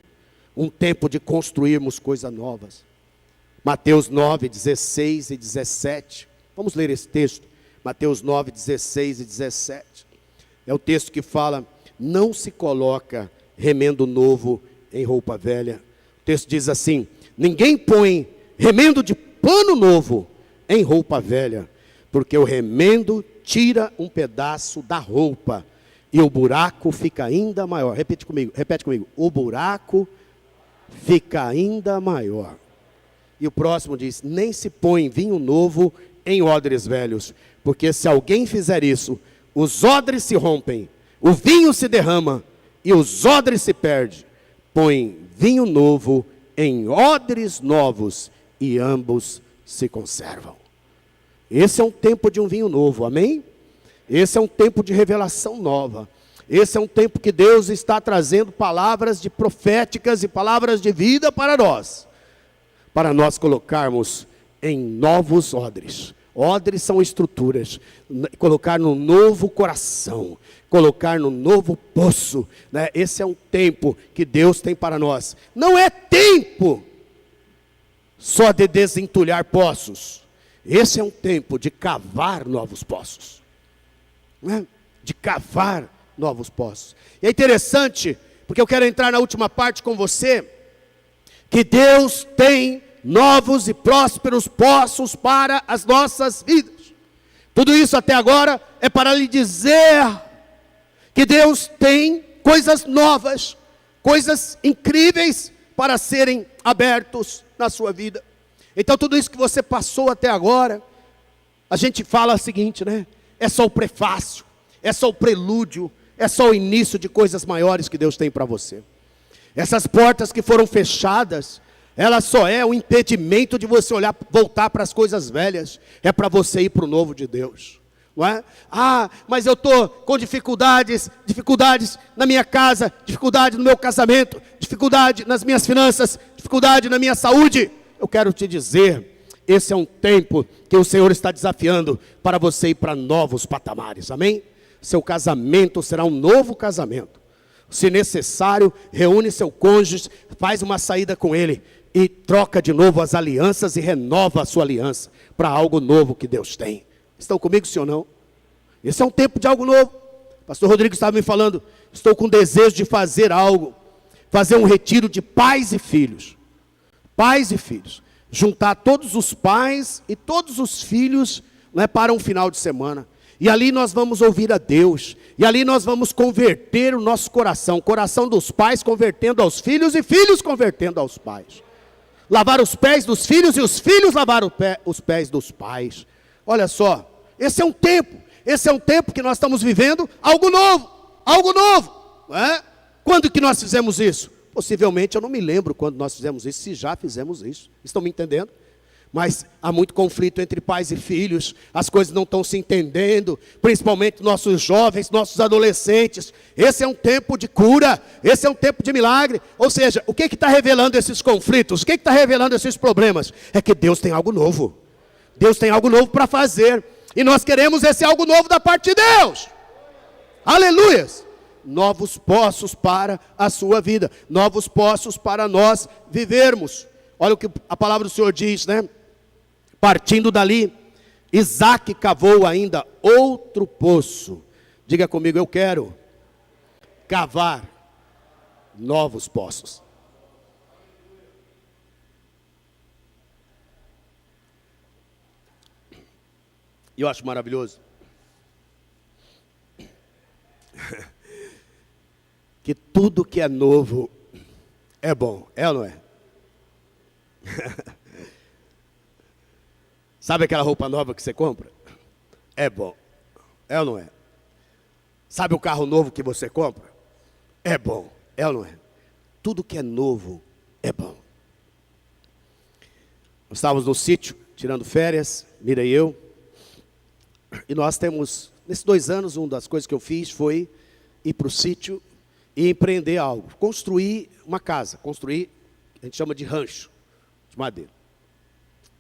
um tempo de construirmos coisas novas. Mateus 9, 16 e 17. Vamos ler esse texto. Mateus 9, 16 e 17. É o texto que fala: não se coloca remendo novo em roupa velha. O texto diz assim: ninguém põe remendo de pano novo em roupa velha, porque o remendo tira um pedaço da roupa e o buraco fica ainda maior. Repete comigo. O buraco fica ainda maior. E o próximo diz: nem se põe vinho novo em odres velhos, porque se alguém fizer isso, os odres se rompem, o vinho se derrama e os odres se perdem. Põe vinho novo em odres novos e ambos se conservam. Esse é um tempo de um vinho novo, amém? Esse é um tempo de revelação nova. Esse é um tempo que Deus está trazendo palavras de proféticas e palavras de vida para nós colocarmos em novos odres. Odres são estruturas, colocar no novo coração, colocar no novo poço, né? Esse é um tempo que Deus tem para nós. Não é tempo só de desentulhar poços. Esse é um tempo de cavar novos poços, né? De cavar novos poços. E é interessante, porque eu quero entrar na última parte com você, que Deus tem novos e prósperos poços para as nossas vidas. Tudo isso até agora é para lhe dizer que Deus tem coisas novas, coisas incríveis para serem abertos na sua vida. Então tudo isso que você passou até agora, a gente fala o seguinte, né? É só o prefácio, é só o prelúdio, é só o início de coisas maiores que Deus tem para você. Essas portas que foram fechadas, ela só é um impedimento de você olhar, voltar para as coisas velhas. É para você ir para o novo de Deus, não é? Ah, mas eu estou com dificuldades na minha casa, dificuldade no meu casamento, dificuldade nas minhas finanças, dificuldade na minha saúde. Eu quero te dizer, esse é um tempo que o Senhor está desafiando para você ir para novos patamares, amém? Seu casamento será um novo casamento. Se necessário, reúne seu cônjuge, faz uma saída com ele e troca de novo as alianças e renova a sua aliança para algo novo que Deus tem. Estão comigo, sim ou não? Esse é um tempo de algo novo. Pastor Rodrigo estava me falando, estou com desejo de fazer algo, fazer um retiro de pais e filhos. Pais e filhos. Juntar todos os pais e todos os filhos não é para um final de semana. E ali nós vamos ouvir a Deus. E ali nós vamos converter o nosso coração. O coração dos pais convertendo aos filhos e filhos convertendo aos pais. Lavar os pés dos filhos e os filhos lavar os pés dos pais. Olha só, esse é um tempo que nós estamos vivendo algo novo, não é? Quando que nós fizemos isso? Possivelmente eu não me lembro quando nós fizemos isso, se já fizemos isso, estão me entendendo? Mas há muito conflito entre pais e filhos, as coisas não estão se entendendo, principalmente nossos jovens, nossos adolescentes. Esse é um tempo de cura, esse é um tempo de milagre. Ou seja, o que está revelando esses conflitos? O que está revelando esses problemas? É que Deus tem algo novo. Deus tem algo novo para fazer. E nós queremos esse algo novo da parte de Deus. Aleluias! Novos poços para a sua vida, novos poços para nós vivermos. Olha o que a palavra do Senhor diz, né? Partindo dali, Isaque cavou ainda outro poço. Diga comigo, eu quero cavar novos poços. E eu acho maravilhoso que tudo que é novo é bom, é ou não é? Sabe aquela roupa nova que você compra? É bom, é ou não é? Sabe o carro novo que você compra? É bom, é ou não é? Tudo que é novo é bom. Nós estávamos no sítio, tirando férias, Mira e eu, e nós temos, nesses 2 anos, uma das coisas que eu fiz foi ir para o sítio e empreender algo, construir uma casa, construir, a gente chama de rancho, de madeira.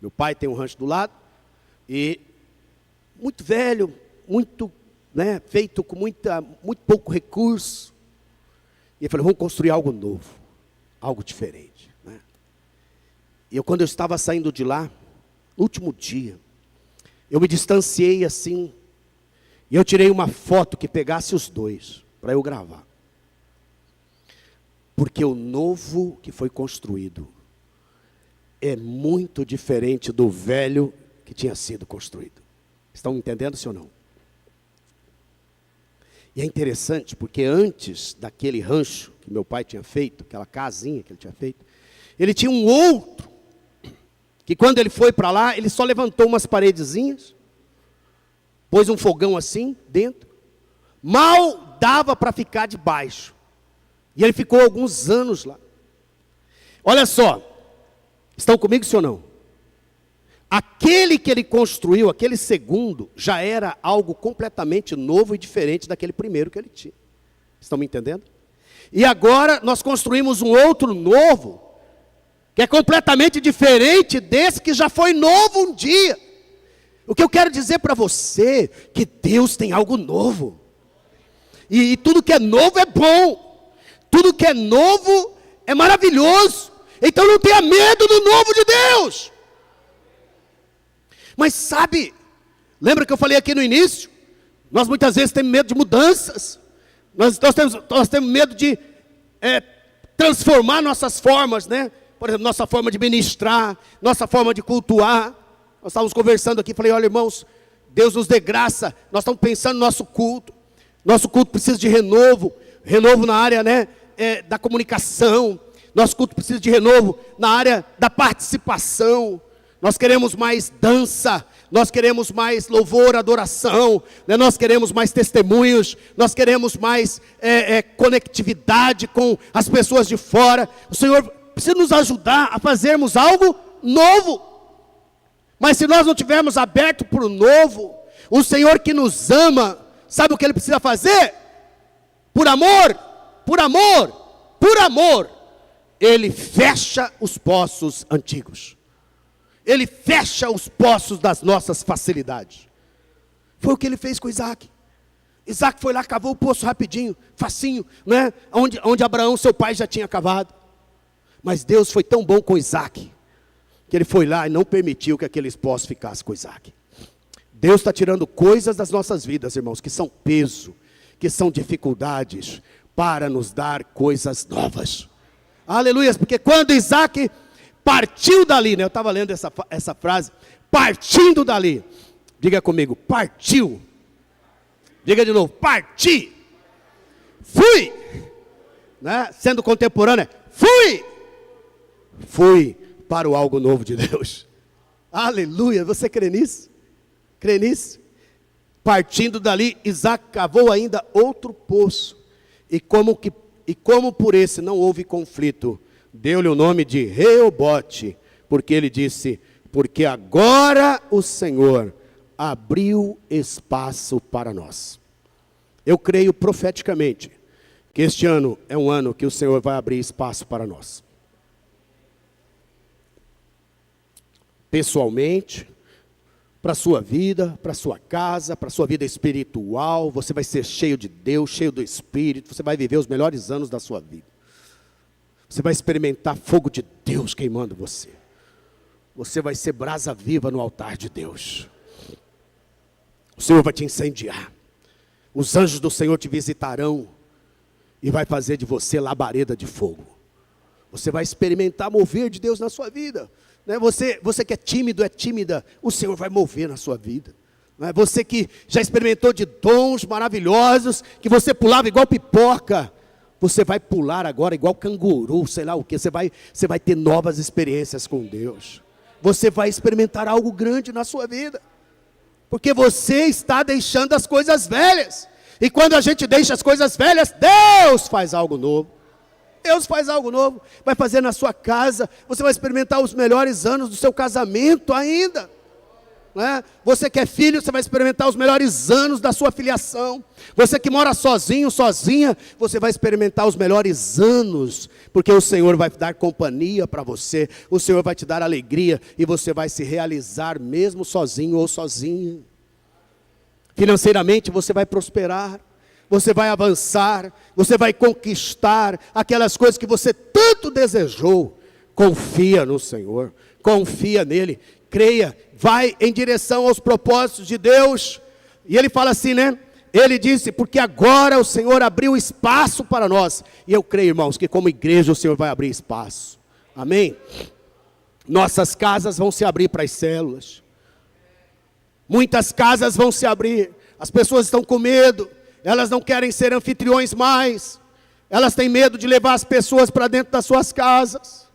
Meu pai tem um rancho do lado, e muito velho, muito, né, feito com muito pouco recurso. E eu falei, vamos construir algo novo, algo diferente, né? E quando eu estava saindo de lá, no último dia, eu me distanciei assim, e eu tirei uma foto que pegasse os dois, para eu gravar. Porque o novo que foi construído é muito diferente do velho que tinha sido construído. Estão entendendo, sim ou não? E é interessante, porque antes daquele rancho que meu pai tinha feito, aquela casinha que ele tinha feito, ele tinha um outro, que quando ele foi para lá, ele só levantou umas paredezinhas, pôs um fogão assim dentro, mal dava para ficar debaixo. E ele ficou alguns anos lá. Olha só, estão comigo, sim ou não? Aquele que ele construiu, aquele segundo, já era algo completamente novo e diferente daquele primeiro que ele tinha. Estão me entendendo? E agora nós construímos um outro novo, que é completamente diferente desse que já foi novo um dia. O que eu quero dizer para você, que Deus tem algo novo. E tudo que é novo é bom. Tudo que é novo é maravilhoso. Então não tenha medo do novo de Deus. Mas sabe, lembra que eu falei aqui no início? Nós muitas vezes temos medo de mudanças. Nós temos medo de transformar nossas formas, né? Por exemplo, nossa forma de ministrar, nossa forma de cultuar. Nós estávamos conversando aqui, falei, olha irmãos, Deus nos dê graça. Nós estamos pensando no nosso culto. Nosso culto precisa de renovo. Renovo na área, né, da comunicação. Nosso culto precisa de renovo na área da participação. Nós queremos mais dança, nós queremos mais louvor, adoração, né? Nós queremos mais testemunhos, nós queremos mais conectividade com as pessoas de fora. O Senhor precisa nos ajudar a fazermos algo novo. Mas se nós não tivermos aberto para o novo, o Senhor que nos ama, sabe o que Ele precisa fazer? Por amor, por amor, por amor, Ele fecha os poços antigos. Ele fecha os poços das nossas facilidades. Foi o que ele fez com Isaque. Isaque foi lá, cavou o poço rapidinho, facinho, né? Onde Abraão, seu pai, já tinha cavado. Mas Deus foi tão bom com Isaque, que ele foi lá e não permitiu que aqueles poços ficassem com Isaque. Deus está tirando coisas das nossas vidas, irmãos, que são peso, que são dificuldades, para nos dar coisas novas. Aleluia, porque quando Isaque partiu dali, né? Eu estava lendo essa frase, partindo dali, Diga comigo, partiu. Diga de novo, parti. Fui. Né? Sendo contemporâneo, fui para o algo novo de Deus. Aleluia, você crê nisso? Crê nisso? Partindo dali, Isaac cavou ainda outro poço. E como por esse não houve conflito, deu-lhe o nome de Reobote, porque ele disse, porque agora o Senhor abriu espaço para nós. Eu creio profeticamente que este ano é um ano que o Senhor vai abrir espaço para nós. Pessoalmente, para a sua vida, para a sua casa, para a sua vida espiritual, você vai ser cheio de Deus, cheio do Espírito, você vai viver os melhores anos da sua vida. Você vai experimentar fogo de Deus queimando você. Você vai ser brasa viva no altar de Deus. O Senhor vai te incendiar. Os anjos do Senhor te visitarão e vai fazer de você labareda de fogo. Você vai experimentar mover de Deus na sua vida. Você que é tímido, é tímida, o Senhor vai mover na sua vida. Você que já experimentou de dons maravilhosos, que você pulava igual pipoca, você vai pular agora igual canguru, sei lá o que. Você vai ter novas experiências com Deus. Você vai experimentar algo grande na sua vida. Porque você está deixando as coisas velhas. E quando a gente deixa as coisas velhas, Deus faz algo novo. Deus faz algo novo, vai fazer na sua casa, você vai experimentar os melhores anos do seu casamento ainda. Né? Você que é filho, você vai experimentar os melhores anos da sua filiação. Você que mora sozinho, sozinha, você vai experimentar os melhores anos, porque o Senhor vai dar companhia para você, o Senhor vai te dar alegria, e você vai se realizar mesmo sozinho ou sozinha. Financeiramente você vai prosperar. Você vai avançar, você vai conquistar aquelas coisas que você tanto desejou. Confia no Senhor, confia nele, creia, vai em direção aos propósitos de Deus. E ele fala assim, né? Ele disse, porque agora o Senhor abriu espaço para nós. E eu creio, irmãos, que como igreja o Senhor vai abrir espaço. Amém? Nossas casas vão se abrir para as células. Muitas casas vão se abrir. As pessoas estão com medo. Elas não querem ser anfitriões mais. Elas têm medo de levar as pessoas para dentro das suas casas.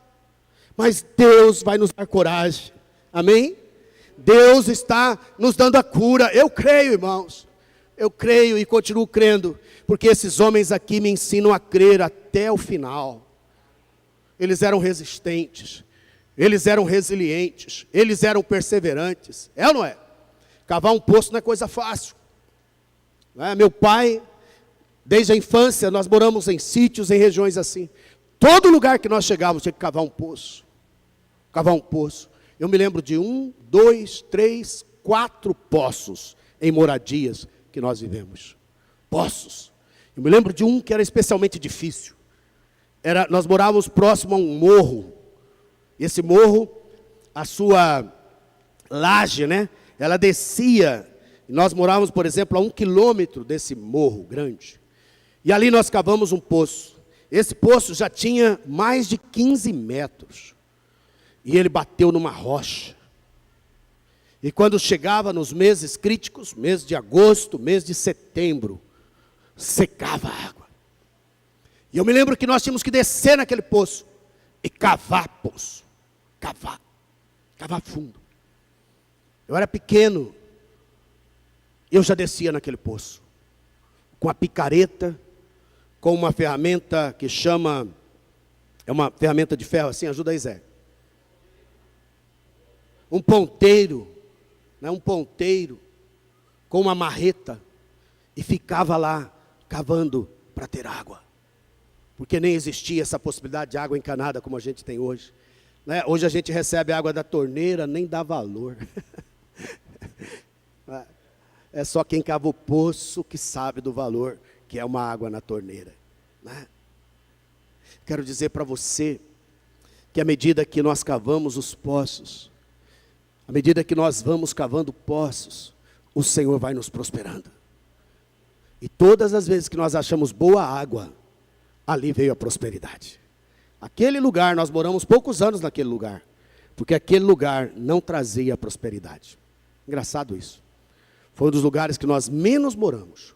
Mas Deus vai nos dar coragem. Amém? Deus está nos dando a cura. Eu creio, irmãos. Eu creio e continuo crendo. Porque esses homens aqui me ensinam a crer até o final. Eles eram resistentes. Eles eram resilientes. Eles eram perseverantes. É ou não é? Cavar um poço não é coisa fácil. Meu pai, desde a infância, nós moramos em sítios, em regiões assim. Todo lugar que nós chegávamos tinha que cavar um poço. Cavar um poço. Eu me lembro de 1, 2, 3, 4 poços em moradias que nós vivemos. Poços. Eu me lembro de um que era especialmente difícil. Nós morávamos próximo a um morro. E esse morro, a sua laje, né? Ela descia. Nós morávamos, por exemplo, a 1 quilômetro desse morro grande. E ali nós cavamos um poço. Esse poço já tinha mais de 15 metros. E ele bateu numa rocha. E quando chegava nos meses críticos, mês de agosto, mês de setembro, secava a água. E eu me lembro que nós tínhamos que descer naquele poço e cavar poço. Cavar fundo. Eu era pequeno. Eu já descia naquele poço, com a picareta, com uma ferramenta que chama, é uma ferramenta de ferro assim, ajuda aí Zé. Um ponteiro, né, com uma marreta, e ficava lá, cavando para ter água. Porque nem existia essa possibilidade de água encanada como a gente tem hoje. Né? Hoje a gente recebe água da torneira, nem dá valor. É só quem cava o poço que sabe do valor que é uma água na torneira. Né? Quero dizer para você que à medida que nós cavamos os poços, à medida que nós vamos cavando poços, o Senhor vai nos prosperando. E todas as vezes que nós achamos boa água, ali veio a prosperidade. Aquele lugar, nós moramos poucos anos naquele lugar, porque aquele lugar não trazia prosperidade. Engraçado isso. Foi um dos lugares que nós menos moramos.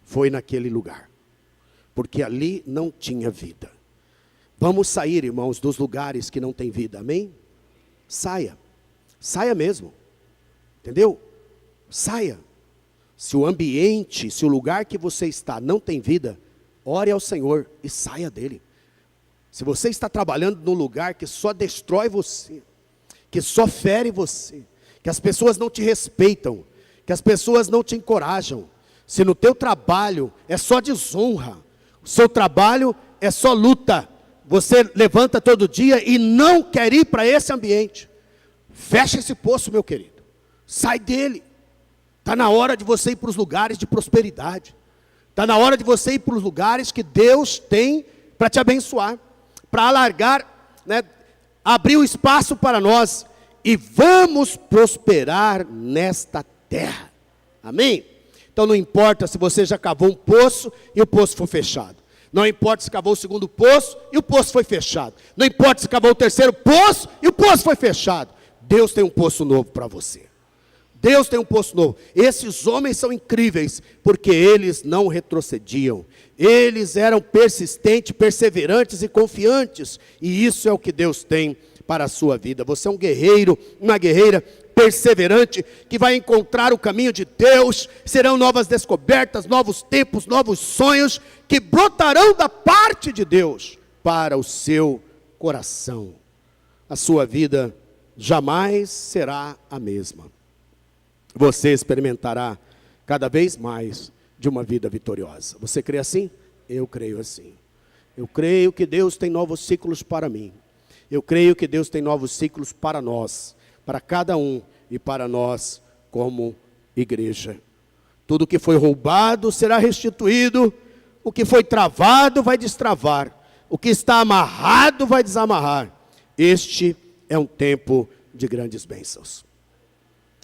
Foi naquele lugar. Porque ali não tinha vida. Vamos sair, irmãos, dos lugares que não tem vida, amém? Saia. Saia mesmo. Entendeu? Saia. Se o ambiente, se o lugar que você está não tem vida, ore ao Senhor e saia dele. Se você está trabalhando num lugar que só destrói você, que só fere você, que as pessoas não te respeitam, que as pessoas não te encorajam, se no teu trabalho é só desonra, o seu trabalho é só luta, você levanta todo dia e não quer ir para esse ambiente, fecha esse poço, meu querido, sai dele. Está na hora de você ir para os lugares de prosperidade. Está na hora de você ir para os lugares que Deus tem para te abençoar. Para alargar, né, abrir o espaço para nós. E vamos prosperar nesta terra. Amém? Então não importa se você já cavou um poço e o poço foi fechado. Não importa se cavou o segundo poço e o poço foi fechado. Não importa se cavou o terceiro poço e o poço foi fechado. Deus tem um poço novo para você. Deus tem um poço novo. Esses homens são incríveis, porque eles não retrocediam. Eles eram persistentes, perseverantes e confiantes. E isso é o que Deus tem para a sua vida. Você é um guerreiro, uma guerreira perseverante, que vai encontrar o caminho de Deus. Serão novas descobertas, novos tempos, novos sonhos, que brotarão da parte de Deus para o seu coração. A sua vida jamais será a mesma. Você experimentará cada vez mais de uma vida vitoriosa. Você crê assim? Eu creio assim. Eu creio que Deus tem novos ciclos para mim. Eu creio que Deus tem novos ciclos para nós, para cada um e para nós como igreja. Tudo que foi roubado será restituído, o que foi travado vai destravar, o que está amarrado vai desamarrar. Este é um tempo de grandes bênçãos.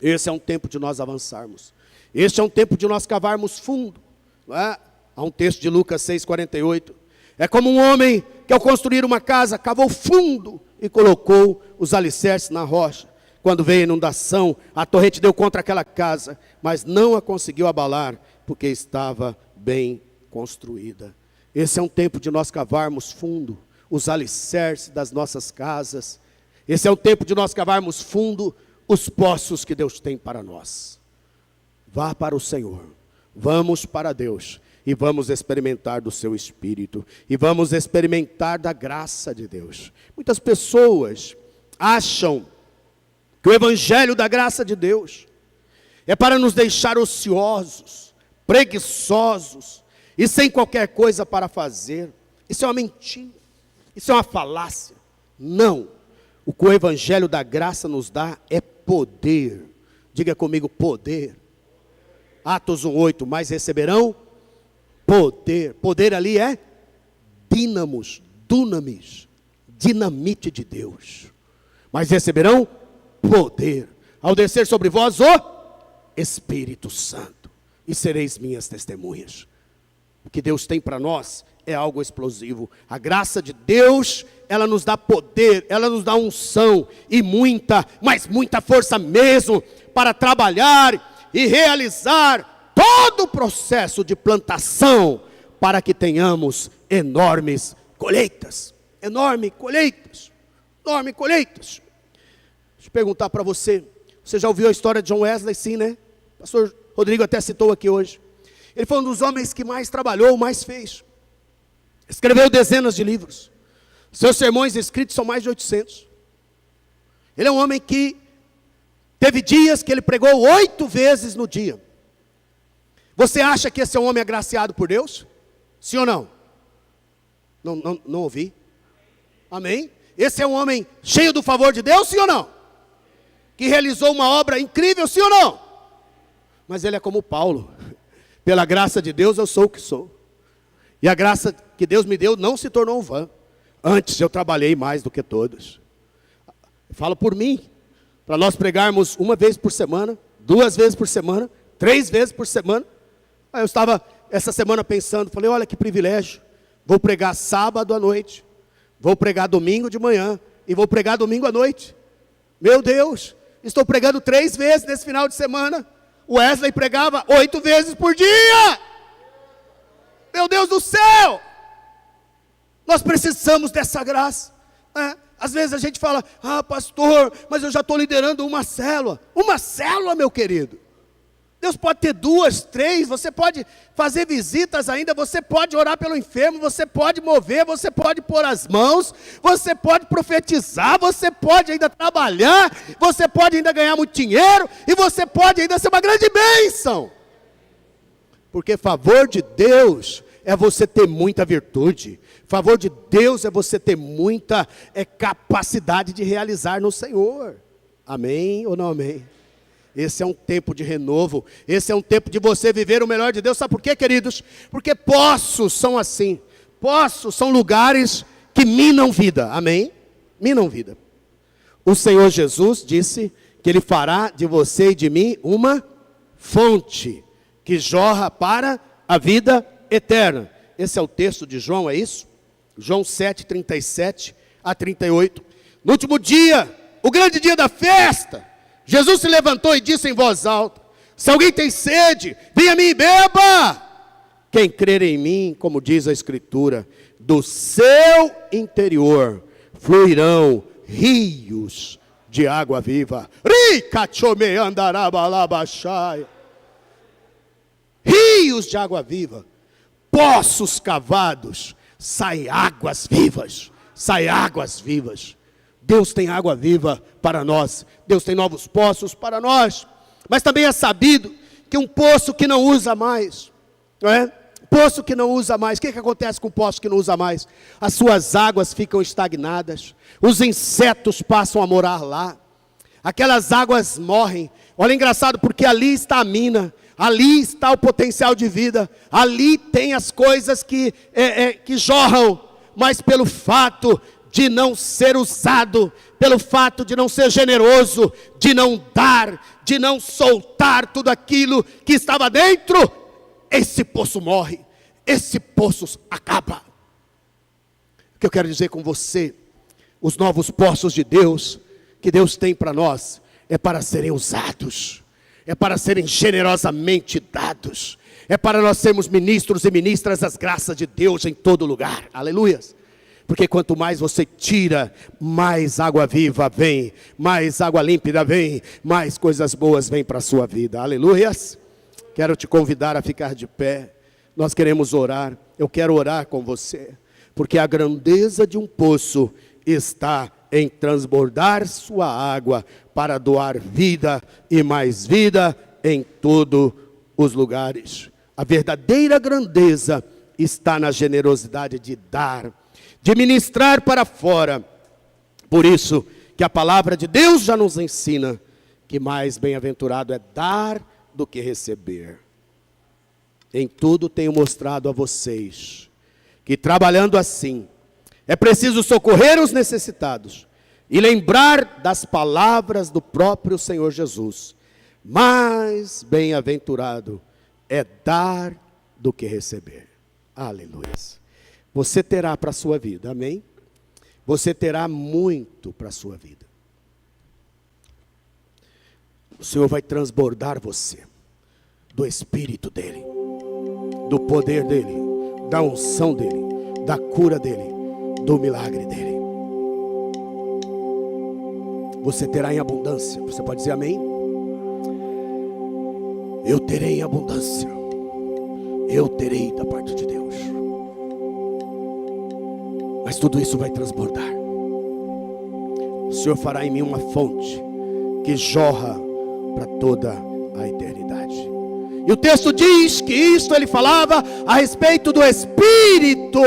Esse é um tempo de nós avançarmos. Este é um tempo de nós cavarmos fundo. Não é? Há um texto de Lucas 6,48. É como um homem que ao construir uma casa, cavou fundo e colocou os alicerces na rocha. Quando veio a inundação, a torrente deu contra aquela casa, mas não a conseguiu abalar, porque estava bem construída. Esse é um tempo de nós cavarmos fundo os alicerces das nossas casas. Esse é o tempo de nós cavarmos fundo os poços que Deus tem para nós. Vá para o Senhor, vamos para Deus, e vamos experimentar do seu Espírito, e vamos experimentar da graça de Deus. Muitas pessoas acham que o Evangelho da graça de Deus é para nos deixar ociosos, preguiçosos, e sem qualquer coisa para fazer. Isso é uma mentira, isso é uma falácia. Não, o que o Evangelho da graça nos dá é poder. Diga comigo, poder. Atos 1:8, mas receberão poder. Poder ali é dínamos, dunamis, dinamite de Deus. Mas receberão poder ao descer sobre vós o Espírito Santo, e sereis minhas testemunhas. O que Deus tem para nós é algo explosivo. A graça de Deus, ela nos dá poder, ela nos dá unção e muita, mas muita força mesmo para trabalhar e realizar todo o processo de plantação para que tenhamos enormes colheitas. Enormes colheitas. Enormes colheitas. Deixa eu perguntar para você. Você já ouviu a história de John Wesley? Sim, né? O pastor Rodrigo até citou aqui hoje. Ele foi um dos homens que mais trabalhou, mais fez. Escreveu dezenas de livros. Seus sermões escritos são mais de 800. Ele é um homem que teve dias que ele pregou 8 vezes no dia. Você acha que esse é um homem agraciado por Deus? Sim ou não? Não ouvi. Amém? Esse é um homem cheio do favor de Deus, sim ou não? Que realizou uma obra incrível, sim ou não? Mas ele é como Paulo. Pela graça de Deus eu sou o que sou. E a graça que Deus me deu não se tornou vã. Antes eu trabalhei mais do que todos. Eu falo por mim. Para nós pregarmos 1 vez por semana, 2 vezes por semana, 3 vezes por semana. Aí eu estava essa semana pensando, falei, olha que privilégio. Vou pregar sábado à noite, vou pregar domingo de manhã e vou pregar domingo à noite. Meu Deus, estou pregando 3 vezes nesse final de semana. O Wesley pregava 8 vezes por dia. Meu Deus do céu! Nós precisamos dessa graça. Às vezes a gente fala, pastor, mas eu já estou liderando uma célula. Uma célula, meu querido. Deus pode ter 2, 3, você pode fazer visitas ainda, você pode orar pelo enfermo, você pode mover, você pode pôr as mãos, você pode profetizar, você pode ainda trabalhar, você pode ainda ganhar muito dinheiro, e você pode ainda ser uma grande bênção. Porque favor de Deus é você ter muita virtude, favor de Deus é você ter muita capacidade de realizar no Senhor. Amém ou não amém? Esse é um tempo de renovo, esse é um tempo de você viver o melhor de Deus. Sabe por quê, queridos? Porque poços são assim, poços são lugares que minam vida, amém? Minam vida. O Senhor Jesus disse que Ele fará de você e de mim uma fonte, que jorra para a vida eterna. Esse é o texto de João, é isso? João 7, 37 a 38. No último dia, o grande dia da festa, Jesus se levantou e disse em voz alta: se alguém tem sede, venha a mim e beba. Quem crer em mim, como diz a Escritura, do seu interior fluirão rios de água viva. Rios de água viva, poços cavados, sai águas vivas, sai águas vivas. Deus tem água viva para nós, Deus tem novos poços para nós, mas também é sabido que um poço que não usa mais, não é? Poço que não usa mais, o que acontece com um poço que não usa mais? As suas águas ficam estagnadas, os insetos passam a morar lá, aquelas águas morrem. Olha, engraçado, porque ali está a mina, ali está o potencial de vida, ali tem as coisas que jorram, mas pelo fato de não ser usado, pelo fato de não ser generoso, de não dar, de não soltar tudo aquilo que estava dentro, esse poço morre, esse poço acaba. O que eu quero dizer com você, os novos poços de Deus, que Deus tem para nós, é para serem usados, é para serem generosamente dados, é para nós sermos ministros e ministras das graças de Deus em todo lugar, aleluias. Porque quanto mais você tira, mais água viva vem, mais água límpida vem, mais coisas boas vêm para a sua vida, aleluias. Quero te convidar a ficar de pé, nós queremos orar, eu quero orar com você, porque a grandeza de um poço está em transbordar sua água, para doar vida e mais vida em todos os lugares. A verdadeira grandeza está na generosidade de dar, de ministrar para fora. Por isso que a palavra de Deus já nos ensina que mais bem-aventurado é dar do que receber. Em tudo tenho mostrado a vocês que trabalhando assim, é preciso socorrer os necessitados e lembrar das palavras do próprio Senhor Jesus. Mais bem-aventurado é dar do que receber. Aleluia. Você terá para a sua vida, amém? Você terá muito para a sua vida. O Senhor vai transbordar você do Espírito dEle, do poder dEle, da unção dEle, da cura dEle, do milagre dEle. Você terá em abundância. Você pode dizer amém? Eu terei em abundância. Eu terei da parte de Deus. Mas tudo isso vai transbordar. O Senhor fará em mim uma fonte que jorra para toda a eternidade. E o texto diz que isto ele falava a respeito do Espírito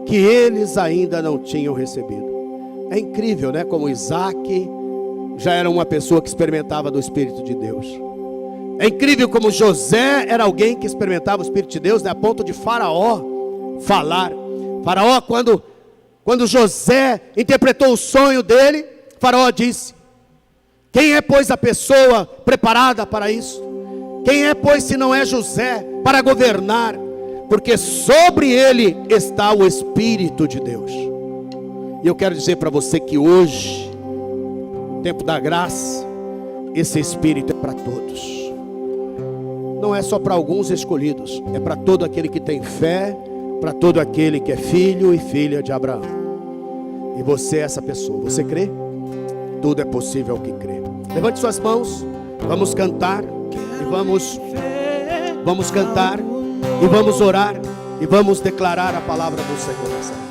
que eles ainda não tinham recebido. É incrível, né? Como Isaac já era uma pessoa que experimentava do Espírito de Deus. É incrível como José era alguém que experimentava o Espírito de Deus, né? A ponto de Faraó falar. Faraó, quando José interpretou o sonho dele, Faraó disse: quem é, pois, a pessoa preparada para isso? Quem é, pois, se não é José, para governar? Porque sobre ele está o Espírito de Deus. E eu quero dizer para você que hoje, no tempo da graça, esse Espírito é para todos. não é só para alguns escolhidos, é para todo aquele que tem fé, para todo aquele que é filho e filha de Abraão. E você é essa pessoa, você crê? Tudo é possível ao que crê. Levante suas mãos, vamos cantar e vamos cantar e vamos orar e vamos declarar a palavra do Senhor nessa noite.